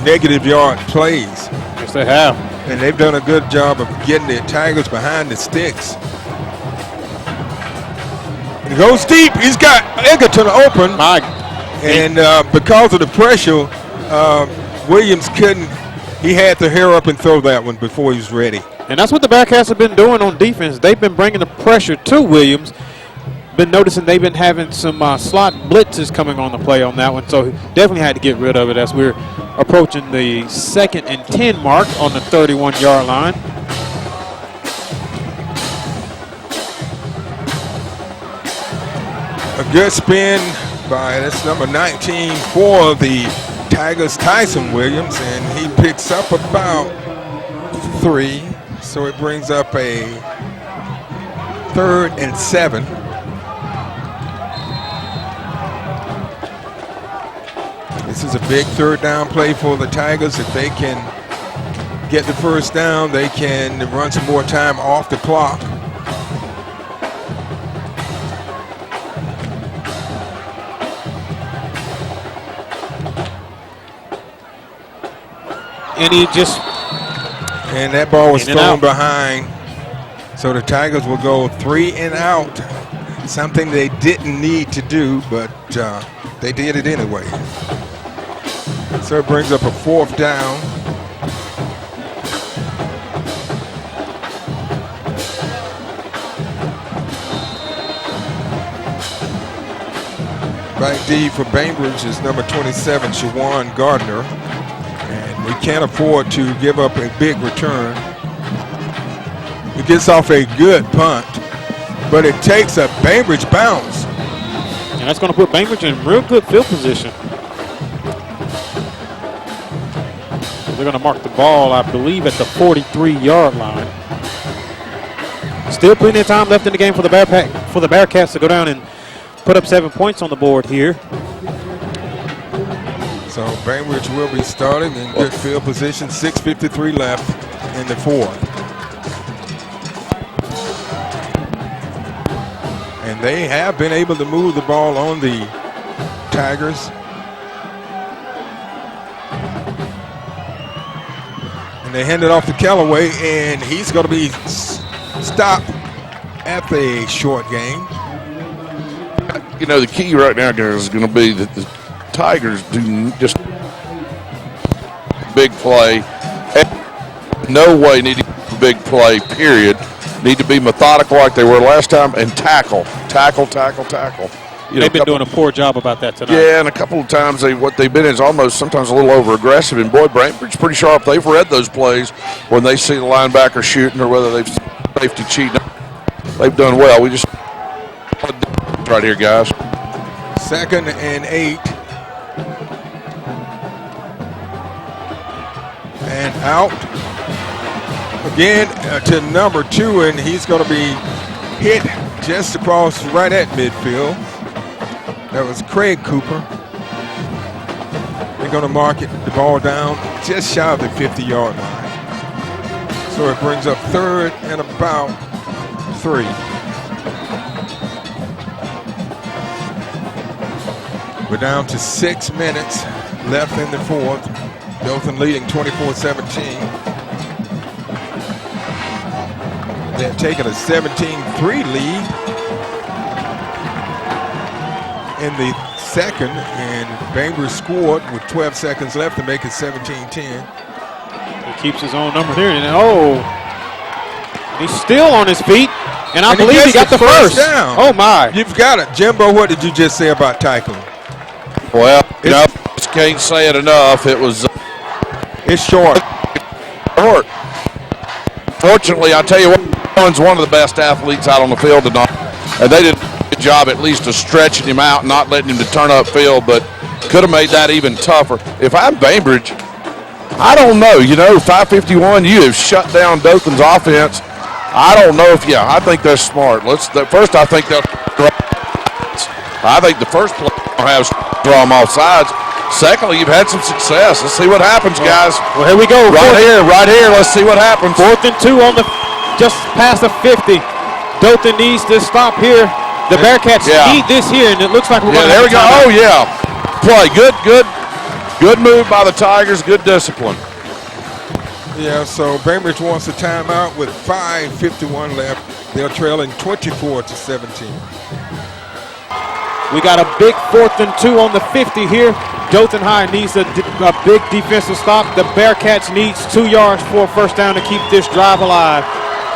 F: negative yard plays.
G: Yes, they have.
F: And they've done a good job of getting the Tigers behind the sticks. He goes deep. He's got Egerton open. And because of the pressure, Williams couldn't. He had to hair up and throw that one before he was ready.
G: And that's what the Bearcats have been doing on defense. They've been bringing the pressure to Williams. Been noticing they've been having some slot blitzes coming on the play on that one. So definitely had to get rid of it as we're approaching the 2nd and 10 mark on the 31-yard line.
F: A good spin by, that's number 19 for the Tigers, Tyson Williams, and he picks up about 3. So it brings up a 3rd and 7. This is a big third down play for the Tigers. If they can get the first down, they can run some more time off the clock.
G: And he just.
F: And that ball was
G: In and
F: thrown
G: out.
F: behind. So the Tigers will go 3 and out. Something they didn't need to do, but they did it anyway. So it brings up a 4th down. Back D for Bainbridge is number 27, Shawan Gardner. And we can't afford to give up a big return. It gets off a good punt, but it takes a Bainbridge bounce.
G: And that's going to put Bainbridge in real good field position. They're going to mark the ball, I believe, at the 43-yard line. Still plenty of time left in the game for the Bearcats to go down and put up 7 points on the board here.
F: So Bainbridge will be starting in good field position. 6:53 left in the 4th. And they have been able to move the ball on the Tigers. And they hand it off to Callaway, and he's going to be stopped at the short game.
E: You know, the key right now, guys, is going to be that the Tigers do just big play. No way need to big play, period. Need to be methodical like they were last time and tackle. You know,
G: They've been doing a poor job about that tonight.
E: Yeah, and a couple of times what they've been is almost sometimes a little over aggressive. And boy, Bainbridge's pretty sharp. They've read those plays when they see the linebacker shooting or whether they've safety cheating. They've done well. We just right here, guys.
F: 2nd and 8. And out again to number 2, and he's going to be hit just across right at midfield. That was Craig Cooper. They're going to mark the ball down just shy of the 50-yard line. So it brings up 3rd and about 3. We're down to 6 minutes left in the 4th. Dothan leading 24-17. They've taken a 17-3 lead in the 2nd, and Bainbridge scored with 12 seconds left to make it 17-10.
G: He keeps his own number there, and he's still on his feet, and I believe he got the first
F: down.
G: Oh my!
F: You've got it, Jimbo. What did you just say about tackling?
E: Well, you know, just can't say it enough. It was
F: it's short.
E: Fortunately, I tell you what, Owen's one of the best athletes out on the field tonight, and they did a good job at least of stretching him out, not letting him to turn up field, but could have made that even tougher. If I'm Bainbridge, I don't know. You know, 5:51, you have shut down Dothan's offense. I don't know if, I think they're smart. First, I think the first play will have draw them off sides. Secondly, you've had some success. Let's see what happens, guys.
G: Well, here we go.
E: Right here. Let's see what happens.
G: 4th and 2 on the just past the 50. Dothan needs to stop here. The Bearcats need this here, and it looks like we're going to
E: there
G: have
E: we go. Oh, yeah. Play. Good move by the Tigers. Good discipline.
F: Yeah, so Bainbridge wants a timeout with 5:51 left. They're trailing 24-17.
G: We got a big 4th and 2 on the 50 here. Dothan High needs a big defensive stop. The Bearcats needs 2 yards for a first down to keep this drive alive.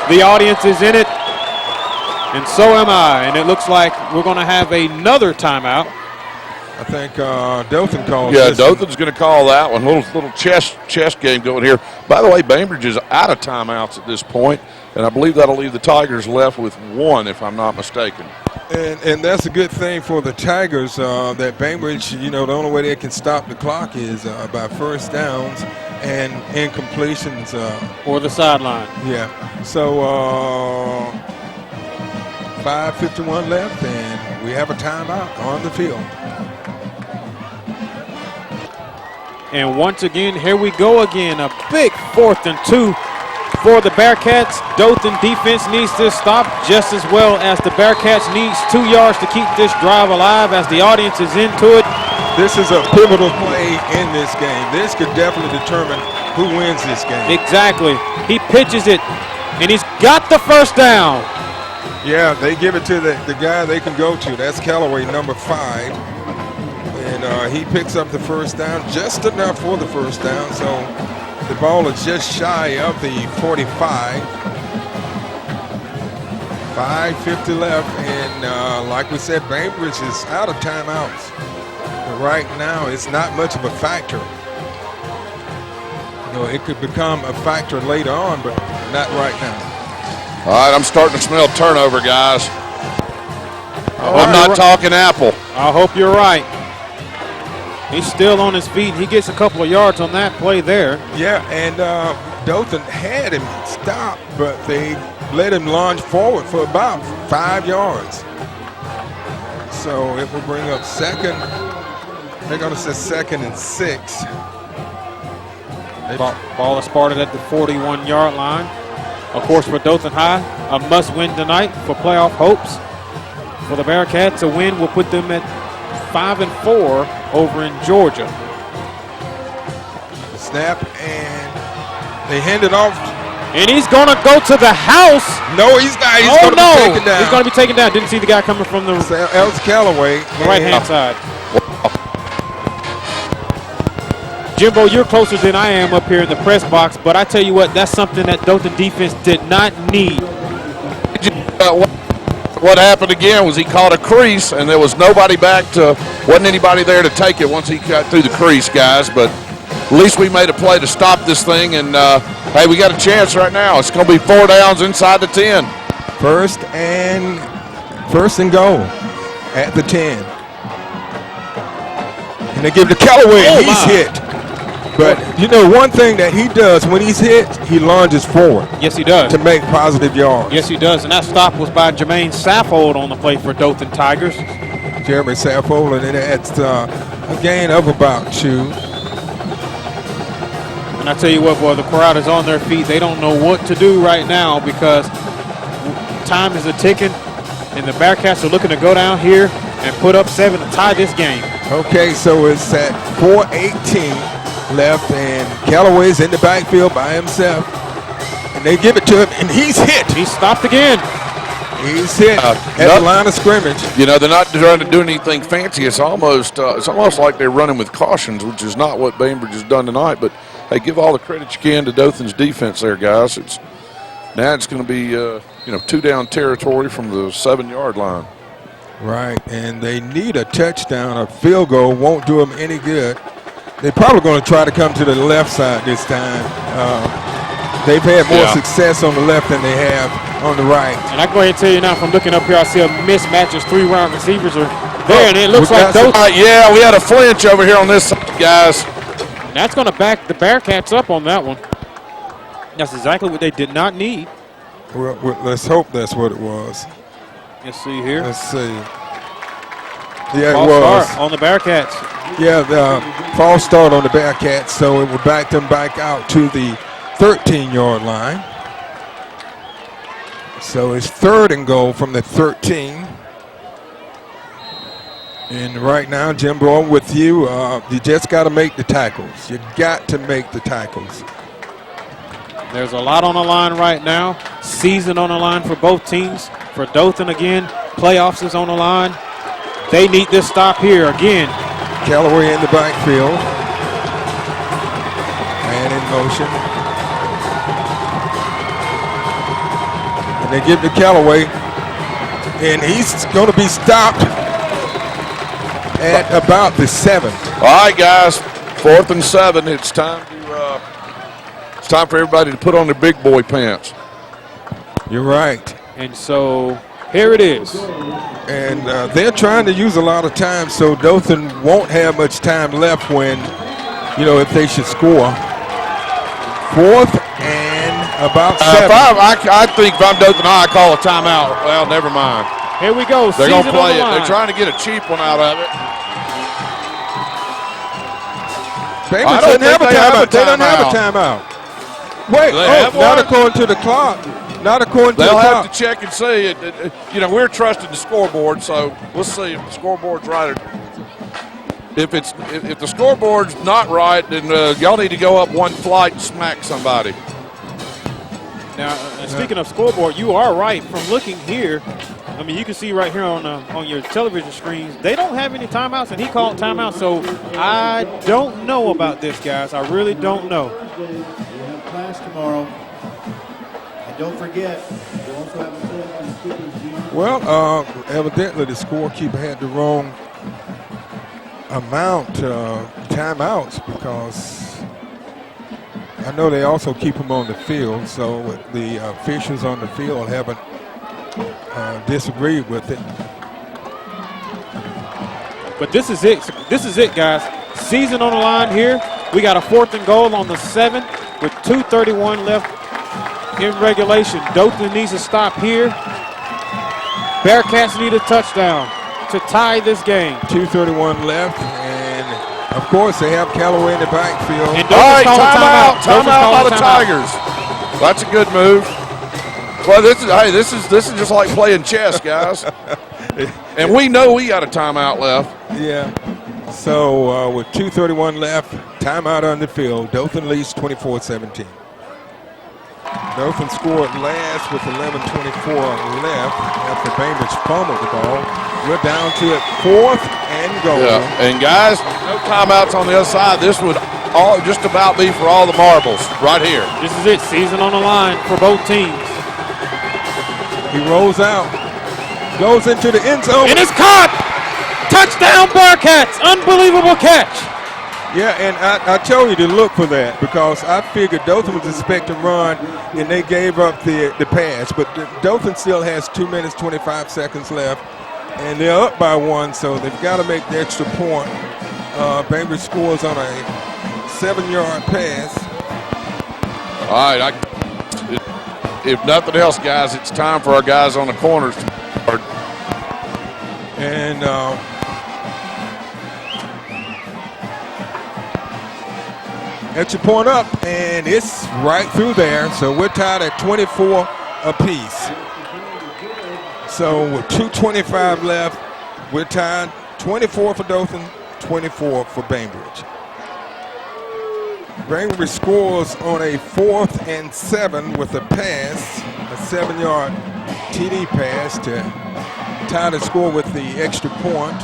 G: The audience is in it, and so am I. And it looks like we're going to have another timeout.
F: I think Dothan calls.
E: Yeah, Dothan's going to call that one. Little chess game going here. By the way, Bainbridge is out of timeouts at this point, and I believe that'll leave the Tigers left with 1, if I'm not mistaken.
F: And that's a good thing for the Tigers, that Bainbridge, the only way they can stop the clock is by first downs and incompletions.
G: Or the sideline.
F: Yeah. So 5:51 left, and we have a timeout on the field.
G: And once again, here we go again. A big 4th and 2 for the Bearcats. Dothan defense needs to stop just as well as the Bearcats needs 2 yards to keep this drive alive as the audience is into it.
F: This is a pivotal play in this game. This could definitely determine who wins this game.
G: Exactly. He pitches it, and he's got the first down.
F: Yeah, they give it to the guy they can go to. That's Callaway, number 5. And he picks up the first down, just enough for the first down. So the ball is just shy of the 45. 5:50 left, and like we said, Bainbridge is out of timeouts. But right now, it's not much of a factor. You know, it could become a factor later on, but not right now.
E: All right, I'm starting to smell turnover, guys. I'm not talking apple.
G: I hope you're right. He's still on his feet. He gets a couple of yards on that play there.
F: Yeah, and Dothan had him stopped, but they let him launch forward for about 5 yards. So it will bring up second. They're going to say 2nd and 6.
G: Ball is spotted at the 41-yard line. Of course, for Dothan High, a must-win tonight for playoff hopes. For the Bearcats, a win will put them at 5-4 over in Georgia.
F: Snap, and they hand it off.
G: And he's going to go to the house.
F: No, he's not. He's going to be taken down.
G: He's going to be taken down. Didn't see the guy coming from the
F: Else Callaway,
G: right-hand side. Jimbo, you're closer than I am up here in the press box, but I tell you what, that's something that Dothan defense did not need.
E: What happened again was he caught a crease, and there was nobody wasn't anybody there to take it once he got through the crease, guys. But at least we made a play to stop this thing, and hey, we got a chance right now. It's going to be 4 downs inside the 10.
F: First and goal at the 10. And they give it to Callaway, and he's hit. But, you know, one thing that he does when he's hit, he lunges forward.
G: Yes, he does.
F: To make positive yards.
G: Yes, he does. And that stop was by Jermaine Saffold on the play for Dothan Tigers.
F: Jeremy Saffold, and it's a gain of about 2.
G: And I tell you what, boy, the crowd is on their feet. They don't know what to do right now because time is a-ticking, and the Bearcats are looking to go down here and put up 7 to tie this game.
F: Okay, so it's at 4:18 left, and Callaway's in the backfield by himself. And they give it to him, and he's hit.
G: He's stopped again.
F: He's hit at the line of scrimmage.
E: You know, they're not trying to do anything fancy. It's almost like they're running with cautions, which is not what Bainbridge has done tonight. But, hey, give all the credit you can to Dothan's defense there, guys. Now it's going to be, 2-down territory from the 7-yard line.
F: Right, and they need a touchdown. A field goal won't do them any good. They're probably going to try to come to the left side this time. They've had more success on the left than they have on the right.
G: And I go ahead and tell you now, from looking up here, I see a mismatch as 3 wide receivers are there, and it looks like those.
E: Yeah, we had a flinch over here on this side, guys.
G: And that's going to back the Bearcats up on that one. That's exactly what they did not need.
F: Well, let's hope that's what it was.
G: Let's see here.
F: Let's see. Yeah,
G: false
F: it was.
G: Start on the Bearcats.
F: Yeah, the false start on the Bearcats, so it will back them back out to the 13-yard line. So it's 3rd and goal from the 13. And right now, Jimbo, I'm with you. You just got to make the tackles. You got to make the tackles.
G: There's a lot on the line right now. Season on the line for both teams. For Dothan again, playoffs is on the line. They need this stop here again.
F: Callaway in the backfield. And in motion. And they give to Callaway. And he's going to be stopped at about the 7.
E: All right, guys, 4th and 7. It's time for everybody to put on their big boy pants.
F: You're right.
G: And so here it is.
F: And they're trying to use a lot of time, so Dothan won't have much time left when, if they should score. 4th and about 7.
E: I think if I'm Dothan High, I call a timeout. Well, never mind.
G: Here we go.
E: They're going to play it.
G: Line.
E: They're trying to get a cheap one out of it.
F: They don't have a timeout. They don't have a timeout. Wait, not according to the clock. Not according to the clock.
E: They'll have to check and see. We're trusting the scoreboard, so we'll see if the scoreboard's right. if the scoreboard's not right, then y'all need to go up one flight and smack somebody.
G: Now, speaking of scoreboard, you are right. From looking here, I mean, you can see right here on your television screens, they don't have any timeouts, and he called timeout. So I don't know about this, guys. I really don't know.
B: We have class tomorrow. And don't forget, we also have a set of speakers.
F: Well, evidently the scorekeeper had the wrong amount of timeouts, because I know they also keep them on the field, so the officials on the field haven't disagreed with it.
G: But this is it. This is it, guys. Season on the line here. We got a 4th and goal on the 7 with 2:31 left in regulation. Dothan needs to stop here. Bearcats need a touchdown to tie this game.
F: 2:31 left, and of course they have Callaway in the backfield.
G: And
E: All right,
G: timeout.
E: timeout by the Tigers. That's a good move. Well, this is just like playing chess, guys. And we know we got a timeout left.
F: Yeah. So with 2:31 left, timeout on the field. Dothan leads 24-17. Dothan scored last with 11:24 left after Bainbridge fumbled the ball. We're down to it, 4th and goal.
E: Yeah, and guys, no timeouts on the other side. This would all just about be for all the marbles right here.
G: This is it. Season on the line for both teams.
F: He rolls out, goes into the end zone.
G: And it's caught! Touchdown, Bearcats! Unbelievable catch.
F: Yeah, and I told you to look for that, because I figured Dothan was expecting run, and they gave up the pass. But Dothan still has 2 minutes, 25 seconds left, and they're up by 1, so they've got to make the extra point. Bainbridge scores on a 7-yard pass.
E: All right, if nothing else, guys, it's time for our guys on the corners to start.
F: And extra point up, and it's right through there. So we're tied at 24 apiece. So with 2:25 left, we're tied 24 for Dothan, 24 for Bainbridge. Bainbridge scores on a 4th and 7 with a pass, a 7-yard TD pass to tie the score with the extra point.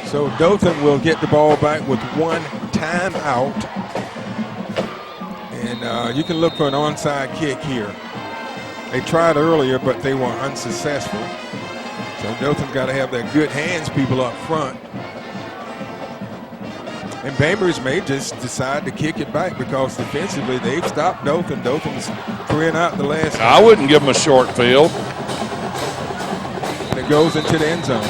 F: So Dothan will get the ball back with 1 timeout. And you can look for an onside kick here. They tried earlier, but they were unsuccessful. So Dothan's got to have their good hands people up front. And Bainbridge may just decide to kick it back, because defensively they've stopped Dothan. Dothan's 3 and out the last.
E: I wouldn't give them a short field.
F: And it goes into the end zone.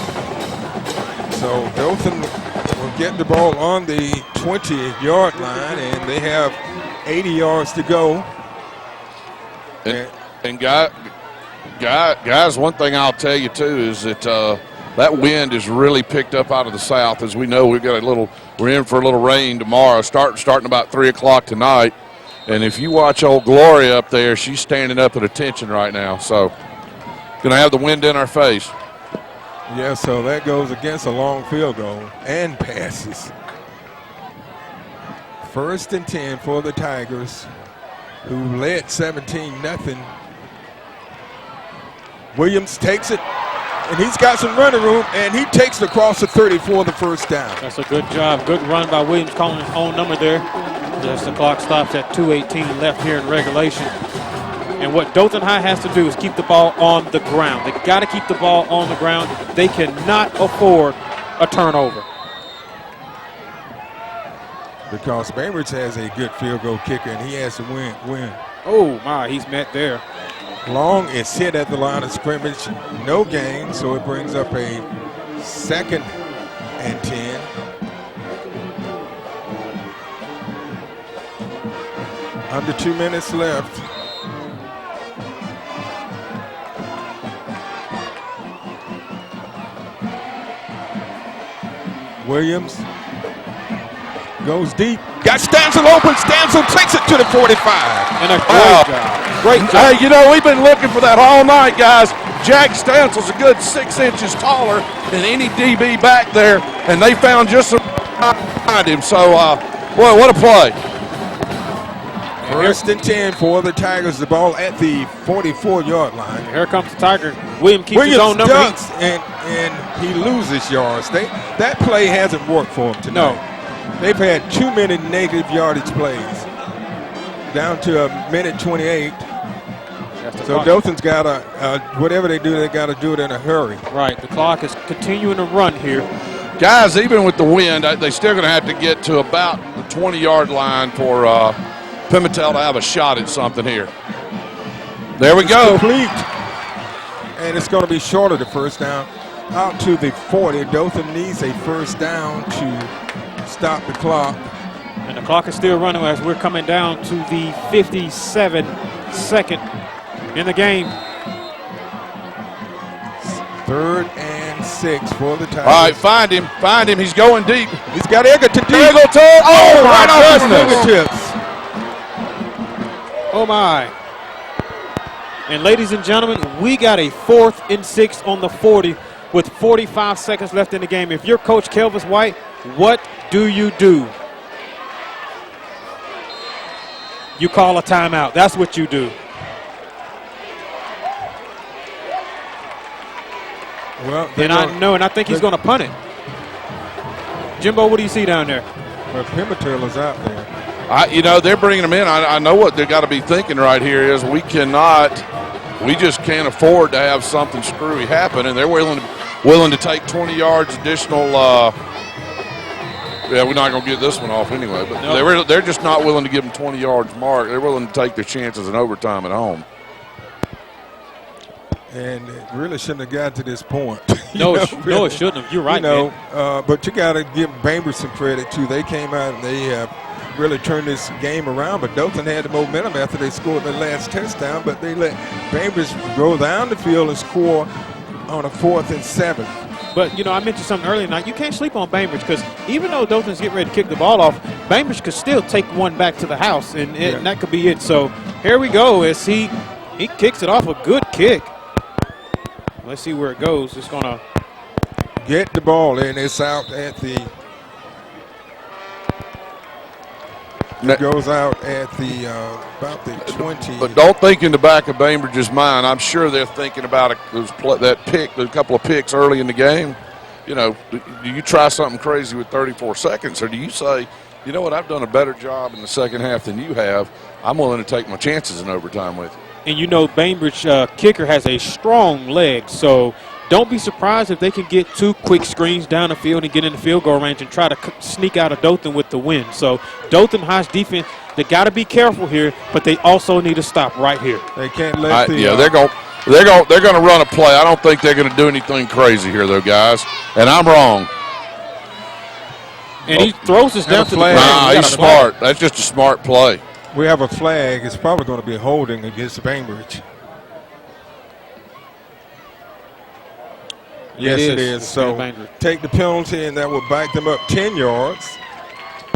F: So Dothan will get the ball on the 20-yard line, and they have 80 yards to go.
E: And guys, one thing I'll tell you too is that that wind is really picked up out of the south. As we know, we're in for a little rain tomorrow, starting about 3 o'clock tonight. And if you watch old Gloria up there, she's standing up at attention right now. So gonna have the wind in our face.
F: Yeah, so that goes against a long field goal and passes. 1st and 10 for the Tigers, who led 17-0. Williams takes it, and he's got some running room, and he takes it across the 30 for the first down.
G: That's a good job. Good run by Williams, calling his own number there. As the clock stops at 2:18 left here in regulation. And what Dothan High has to do is keep the ball on the ground. They got to keep the ball on the ground. They cannot afford a turnover.
F: Because Bainbridge has a good field goal kicker, and he has to win.
G: Oh, my, he's met there.
F: Long is hit at the line of scrimmage. No gain, so it brings up a 2nd and 10. Under 2 minutes left. Williams goes deep. Got Stansel open. Stansel takes it to the 45.
G: And a great job. Great job.
E: Hey, we've been looking for that all night, guys. Jack Stansel's a good 6 inches taller than any DB back there, and they found just some behind him. So, boy, what a play.
F: First and 10 for the Tigers. The ball at the 44-yard line.
G: Here comes the Tiger. Williams keeps his own number.
F: Ducks and he loses yards. That play hasn't worked for him tonight.
G: No.
F: They've had too many negative yardage plays. Down to a minute 28. So Dothan's got to, whatever they do, they got to do it in a hurry.
G: Right. The clock is continuing to run here.
E: Guys, even with the wind, they're still going to have to get to about the 20-yard line for Pimentel to have a shot at something here. There we go.
F: Complete. And it's going to be short of the first down. Out to the 40. Dothan needs a first down to stop the clock.
G: And the clock is still running as we're coming down to the 57-second in the game.
F: 3rd and 6 for the Tigers.
E: All right, find him. He's going deep.
F: He's got Eggleton deep.
E: Eggleton. Oh, right off his
F: fingertips.
G: Oh, my. And ladies and gentlemen, we got a 4th and 6 on the 40 with 45 seconds left in the game. If you're Coach Kelvis White, what do? You call a timeout. That's what you do.
F: Well,
G: and I think he's going to punt it. Jimbo, what do you see down there?
F: Well, Pimentel is out there.
E: They're bringing him in. I know what they've got to be thinking right here is we just can't afford to have something screwy happen, and they're willing to take 20 yards additional. We're not going to get this one off anyway, but nope. They're just not willing to give them 20 yards mark. They're willing to take their chances in overtime at home.
F: And it really shouldn't have got to this point.
G: No, it shouldn't have. You're right, man.
F: But you got to give Bainbridge some credit, too. They came out and they have really turned this game around. But Dothan had the momentum after they scored their last touchdown. But they let Bainbridge go down the field and score on a 4th and 7.
G: But, I mentioned something earlier tonight. You can't sleep on Bainbridge because even though Dothan's getting ready to kick the ball off, Bainbridge could still take one back to the house, and that could be it. So here we go as he kicks it off a good kick. Let's see where it goes. It's going to
F: get the ball in. It's out at the It goes out at the about the 20.
E: But don't think in the back of Bainbridge's mind. I'm sure they're thinking about that pick, a couple of picks early in the game. Do you try something crazy with 34 seconds, or do you say, you know what, I've done a better job in the second half than you have. I'm willing to take my chances in overtime with you.
G: And Bainbridge kicker has a strong leg, so don't be surprised if they can get 2 quick screens down the field and get in the field goal range and try to sneak out of Dothan with the win. So Dothan High's defense, they got to be careful here, but they also need to stop right here.
F: They can't let
E: they're going to run a play. I don't think they're going to do anything crazy here, though, guys. And I'm wrong.
G: And he throws us down to the ground.
E: Nah, he's smart. That's just a smart play.
F: We have a flag. It's probably going to be holding against Bainbridge. Yes, it is. So take the penalty, and that will back them up 10 yards.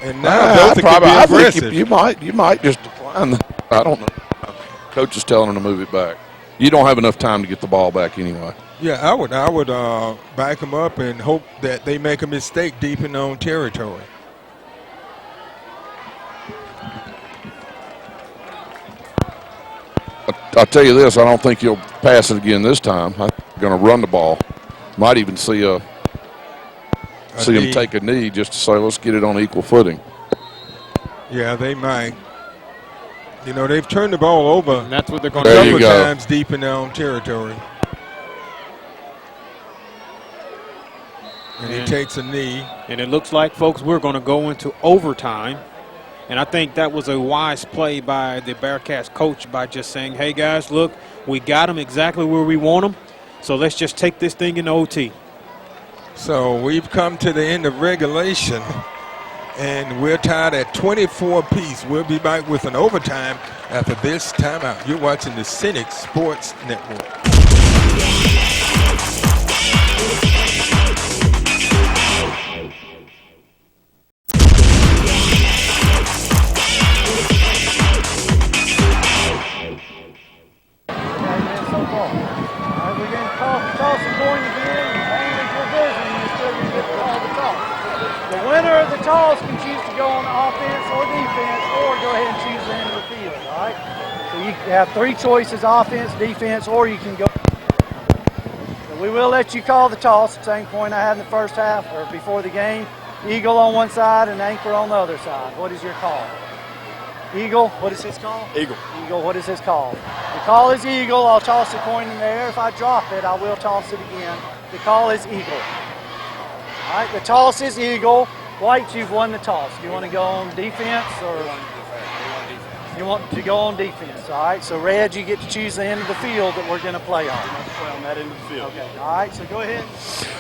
F: And now Dothan can be aggressive.
E: You might just decline. I don't know. Coach is telling them to move it back. You don't have enough time to get the ball back anyway.
F: Yeah, I would back them up and hope that they make a mistake deep in their own territory.
E: I'll tell you this, I don't think he'll pass it again this time. I'm going to run the ball. Might even see him take a knee just to say, let's get it on equal footing.
F: Yeah, they might. They've turned the ball over
G: and that's what they're going to
F: do. A couple of times deep in their own territory. And he takes a knee.
G: And it looks like, folks, we're going to go into overtime. And I think that was a wise play by the Bearcats coach by just saying, hey, guys, look, we got them exactly where we want them. So let's just take this thing in OT.
F: So we've come to the end of regulation, and we're tied at 24 apiece. We'll be back with an overtime after this timeout. You're watching the Cynic Sports Network.
C: winner of the toss can choose to go on offense or defense, or go ahead and choose the end of the field, all right? So you have 3 choices, offense, defense, or you can go. So we will let you call the toss, the same point I had in the first half or before the game. Eagle on one side and anchor on the other side. What is your call? Eagle, what is his call?
I: Eagle.
C: Eagle, what is his call? The call is Eagle. I'll toss the coin in the air. If I drop it, I will toss it again. The call is Eagle. All right, the toss is Eagle. White, you've won the toss. Do you want to go on defense or? You want to go on defense, all right? So red, you get to choose the end of the field that we're going to play on.
I: Play on that end of the field.
C: Okay, all right, so go ahead.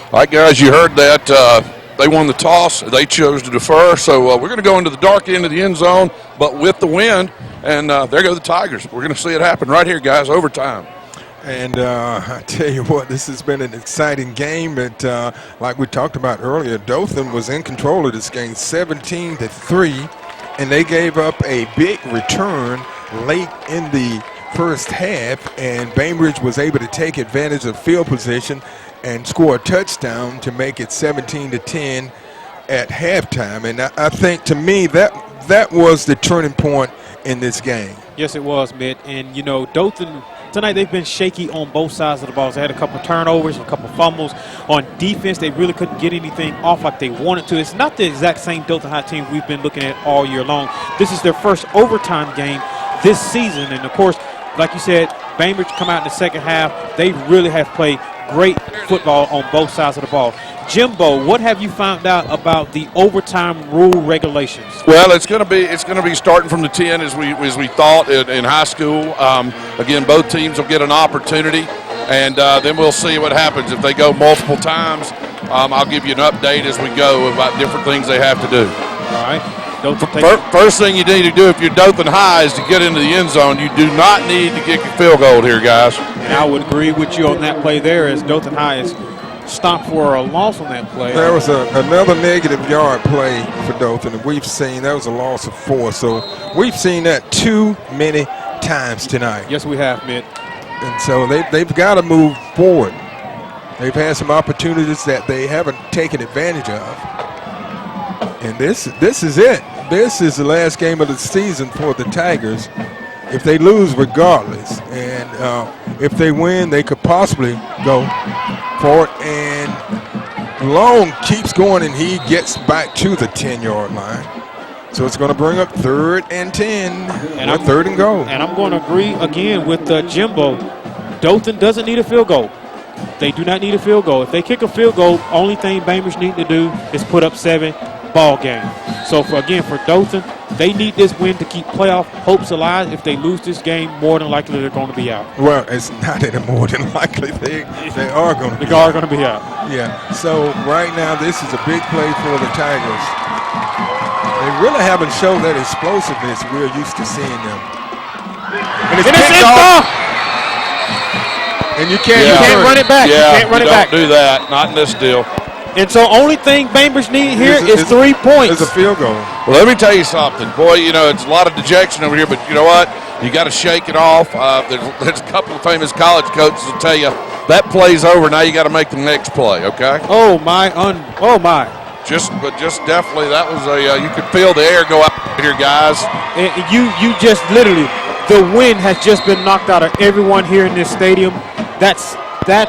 E: All right, guys, you heard that. They won the toss. They chose to defer. So we're going to go into the dark end of the end zone, but with the wind. And there go the Tigers. We're going to see it happen right here, guys, overtime.
F: And I tell you what, this has been an exciting game. But like we talked about earlier, Dothan was in control of this game 17-3, and they gave up a big return late in the first half, and Bainbridge was able to take advantage of field position and score a touchdown to make it 17-10 at halftime. And I think, to me, that was the turning point in this game.
G: Yes, it was, Mitt. And, you know, Dothan tonight, they've been shaky on both sides of the ball. They had a couple turnovers, a couple fumbles. On defense, they really couldn't get anything off like they wanted to. It's not the exact same Dothan High team we've been looking at all year long. This is their first overtime game this season. And, of course, like you said, Bainbridge come out in the second half. They really have played great football on both sides of the ball. Jimbo, what have you found out about the overtime rule regulations?
E: Well, it's going to be starting from the 10 as we thought in high school. Again, both teams will get an opportunity, and then we'll see what happens if they go multiple times. I'll give you an update as we go about different things they have to do.
G: All right.
E: First thing you need to do if you're Dothan High is to get into the end zone. You do not need to kick a field goal here, guys.
G: And I would agree with you on that play there, as Dothan High is stopped for a loss on that play.
F: There was another negative yard play for Dothan, and we've seen that was a loss of 4. So we've seen that too many times tonight.
G: Yes, we have, Mitt.
F: And so they've got to move forward. They've had some opportunities that they haven't taken advantage of. And this is it. This is the last game of the season for the Tigers. If they lose, regardless, and if they win, they could possibly go forward. And Long keeps going, and he gets back to the 10-yard line. So it's going to bring up 3rd and 10, and 3rd and goal.
G: And I'm going to agree again with Jimbo. Dothan doesn't need a field goal. They do not need a field goal. If they kick a field goal, only thing Bainbridge need to do is put up 7. Ball game. So for Dothan, they need this win to keep playoff hopes alive. If they lose this game, more than likely they're going to be out.
F: Well, it's not any more than likely they are going to be
G: out. Going to be out.
F: Yeah. So right now, this is a big play for the Tigers. They really haven't shown that explosiveness we're used to seeing them. And it's picked off. And you can't
G: run it back.
E: Yeah,
G: you can't run it back.
E: Don't do that. Not in this deal.
G: And so only thing Bainbridge need here is 3 points.
F: It's a field goal.
E: Well, let me tell you something. Boy, you know, it's a lot of dejection over here, but you know what? You got to shake it off. There's a couple of famous college coaches will tell you that play's over. Now you got to make the next play, okay?
G: Oh, my.
E: Just definitely, that was you could feel the air go out here, guys.
G: And you just literally, the wind has just been knocked out of everyone here in this stadium. That's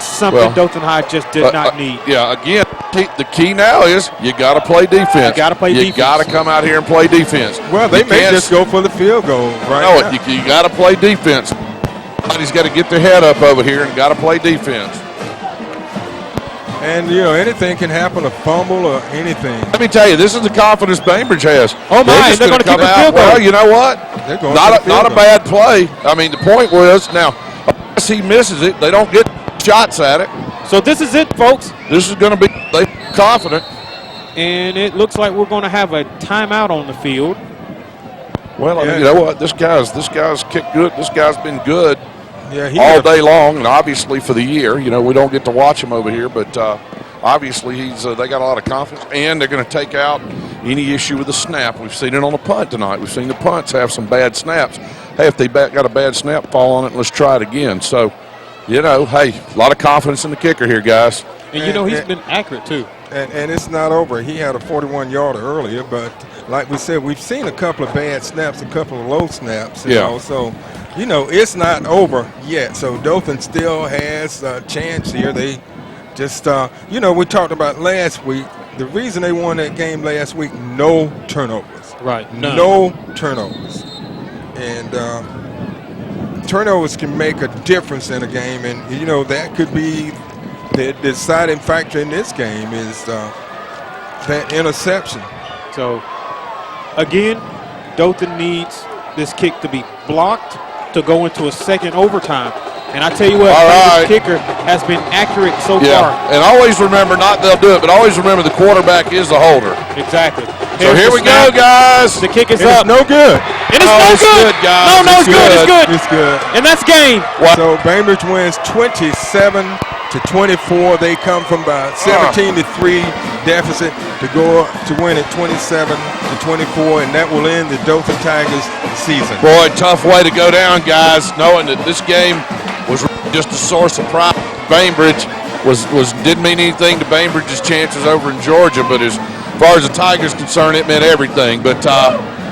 G: something Dothan High just did not need.
E: Yeah, again, the key now is you got to play defense.
G: You got to play defense.
E: You got to come out here and play defense.
F: Well, they may just go for the field goal right now.
E: You got to play defense. Somebody's got to get their head up over here and got to play defense.
F: And, you know, anything can happen, a fumble or anything.
E: Let me tell you, this is the confidence Bainbridge has.
G: Oh, my, they're going to kick a field goal.
E: Well, you know what?
F: They're going
E: not a bad play. I mean, the point was, now, unless he misses it, they don't get shots at it.
G: So this is it, folks.
E: This is going to be confident.
G: And it looks like we're going to have a timeout on the field.
E: Well, I mean, you know what? This guy's kicked good. This guy's been good
F: all
E: day long, and obviously for the year. You know, we don't get to watch him over here, but obviously they got a lot of confidence, and they're going to take out any issue with the snap. We've seen it on the punt tonight. We've seen the punts have some bad snaps. Hey, if they got a bad snap, fall on it, and let's try it again. So, you know, hey, a lot of confidence in the kicker here, guys.
G: And, you know, he's been accurate, too.
F: And it's not over. He had a 41-yarder earlier, but like we said, we've seen a couple of bad snaps, a couple of low snaps. You know, so, you know, it's not over yet. So Dothan still has a chance here. They just, you know, we talked about last week. The reason they won that game last week, no turnovers.
G: Right. None.
F: No turnovers. And turnovers can make a difference in a game. And, you know, that could be the deciding factor in this game is that interception.
G: So, again, Dothan needs this kick to be blocked to go into a second overtime. And I tell you what, the kicker has been accurate so far.
E: And always remember, not they'll do it, but always remember the quarterback is the holder.
G: Exactly.
E: So here we go, guys.
G: The kick is
F: up.
G: up.
F: No good.
G: It is no good.
E: Guys.
G: No, it's good. It's good.
F: It's good.
G: And that's game.
F: So Bainbridge wins 27-24. They come from about 17-3 deficit to go to win at 27-24, and that will end the Dothan Tigers season.
E: Boy, tough way to go down, guys, knowing that this game was just a source of pride. Bainbridge didn't mean anything to Bainbridge's chances over in Georgia, but as far as the Tigers concerned, it meant everything. But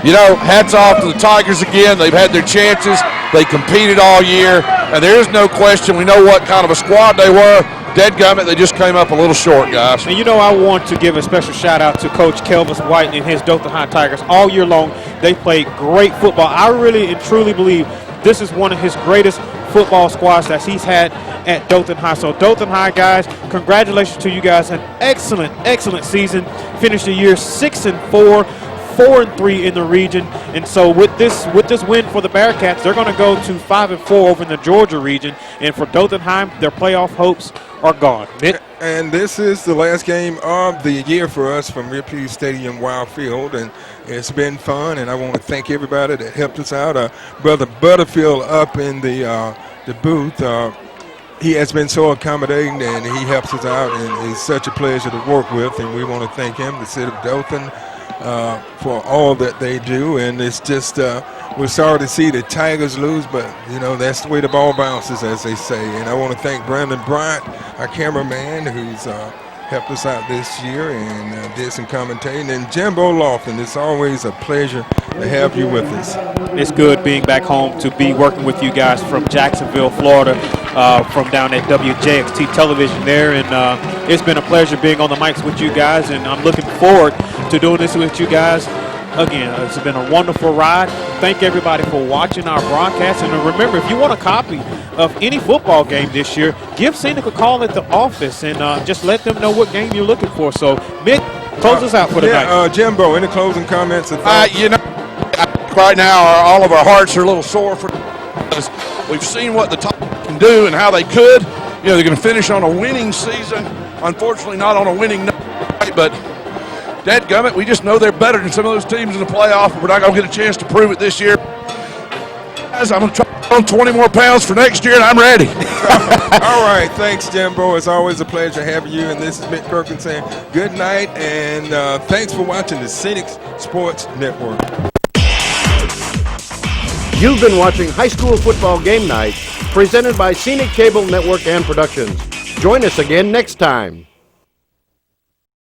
E: you know, hats off to the Tigers again. They've had their chances. They competed all year, and there is no question. We know what kind of a squad they were. Dadgummit, they just came up a little short, guys.
G: And you know, I want to give a special shout out to Coach Kelvis White and his Dothan High Tigers. All year long, they played great football. I really and truly believe this is one of his greatest football squads that he's had at Dothan High. So Dothan High, guys, congratulations to you guys. An excellent, excellent season. Finished the year 6-4. 4-3 in the region, and so with this win for the Bearcats, they're going to go to 5-4 over in the Georgia region. And for Dothan High, their playoff hopes are gone.
F: And this is the last game of the year for us from Riphew Stadium Wild Field, and it's been fun. And I want to thank everybody that helped us out. Brother Butterfield up in the booth. He has been so accommodating, and he helps us out, and it's such a pleasure to work with. And we want to thank him, the city of Dothan, for all that they do. And it's just we're sorry to see the Tigers lose, but you know, that's the way the ball bounces, as they say. And I want to thank Brandon Bryant, our cameraman, who's helped us out this year and did some commentating, and Jimbo Lofton. It's always a pleasure to have you with us.
G: It's good being back home to be working with you guys from Jacksonville, Florida, from down at WJXT television there. And it's been a pleasure being on the mics with you guys, and I'm looking forward to doing this with you guys. Again, it's been a wonderful ride. Thank everybody for watching our broadcast. And remember, if you want a copy of any football game this year, give Scenic a call at the office and just let them know what game you're looking for. So, Mick, close us out for the night.
F: Jimbo, any closing comments?
E: You know, right now, all of our hearts are a little sore for because we've seen what the Tigers can do and how they could. You know, they're going to finish on a winning season. Unfortunately, not on a winning night, but dadgummit, we just know they're better than some of those teams in the playoff, but we're not going to get a chance to prove it this year. Guys, I'm going to try on 20 more pounds for next year, and I'm ready.
F: All right, thanks, Jimbo. It's always a pleasure having you, and this is Mick Perkins saying good night, and thanks for watching the Scenic Sports Network.
A: You've been watching High School Football Game Night, presented by Scenic Cable Network and Productions. Join us again next time.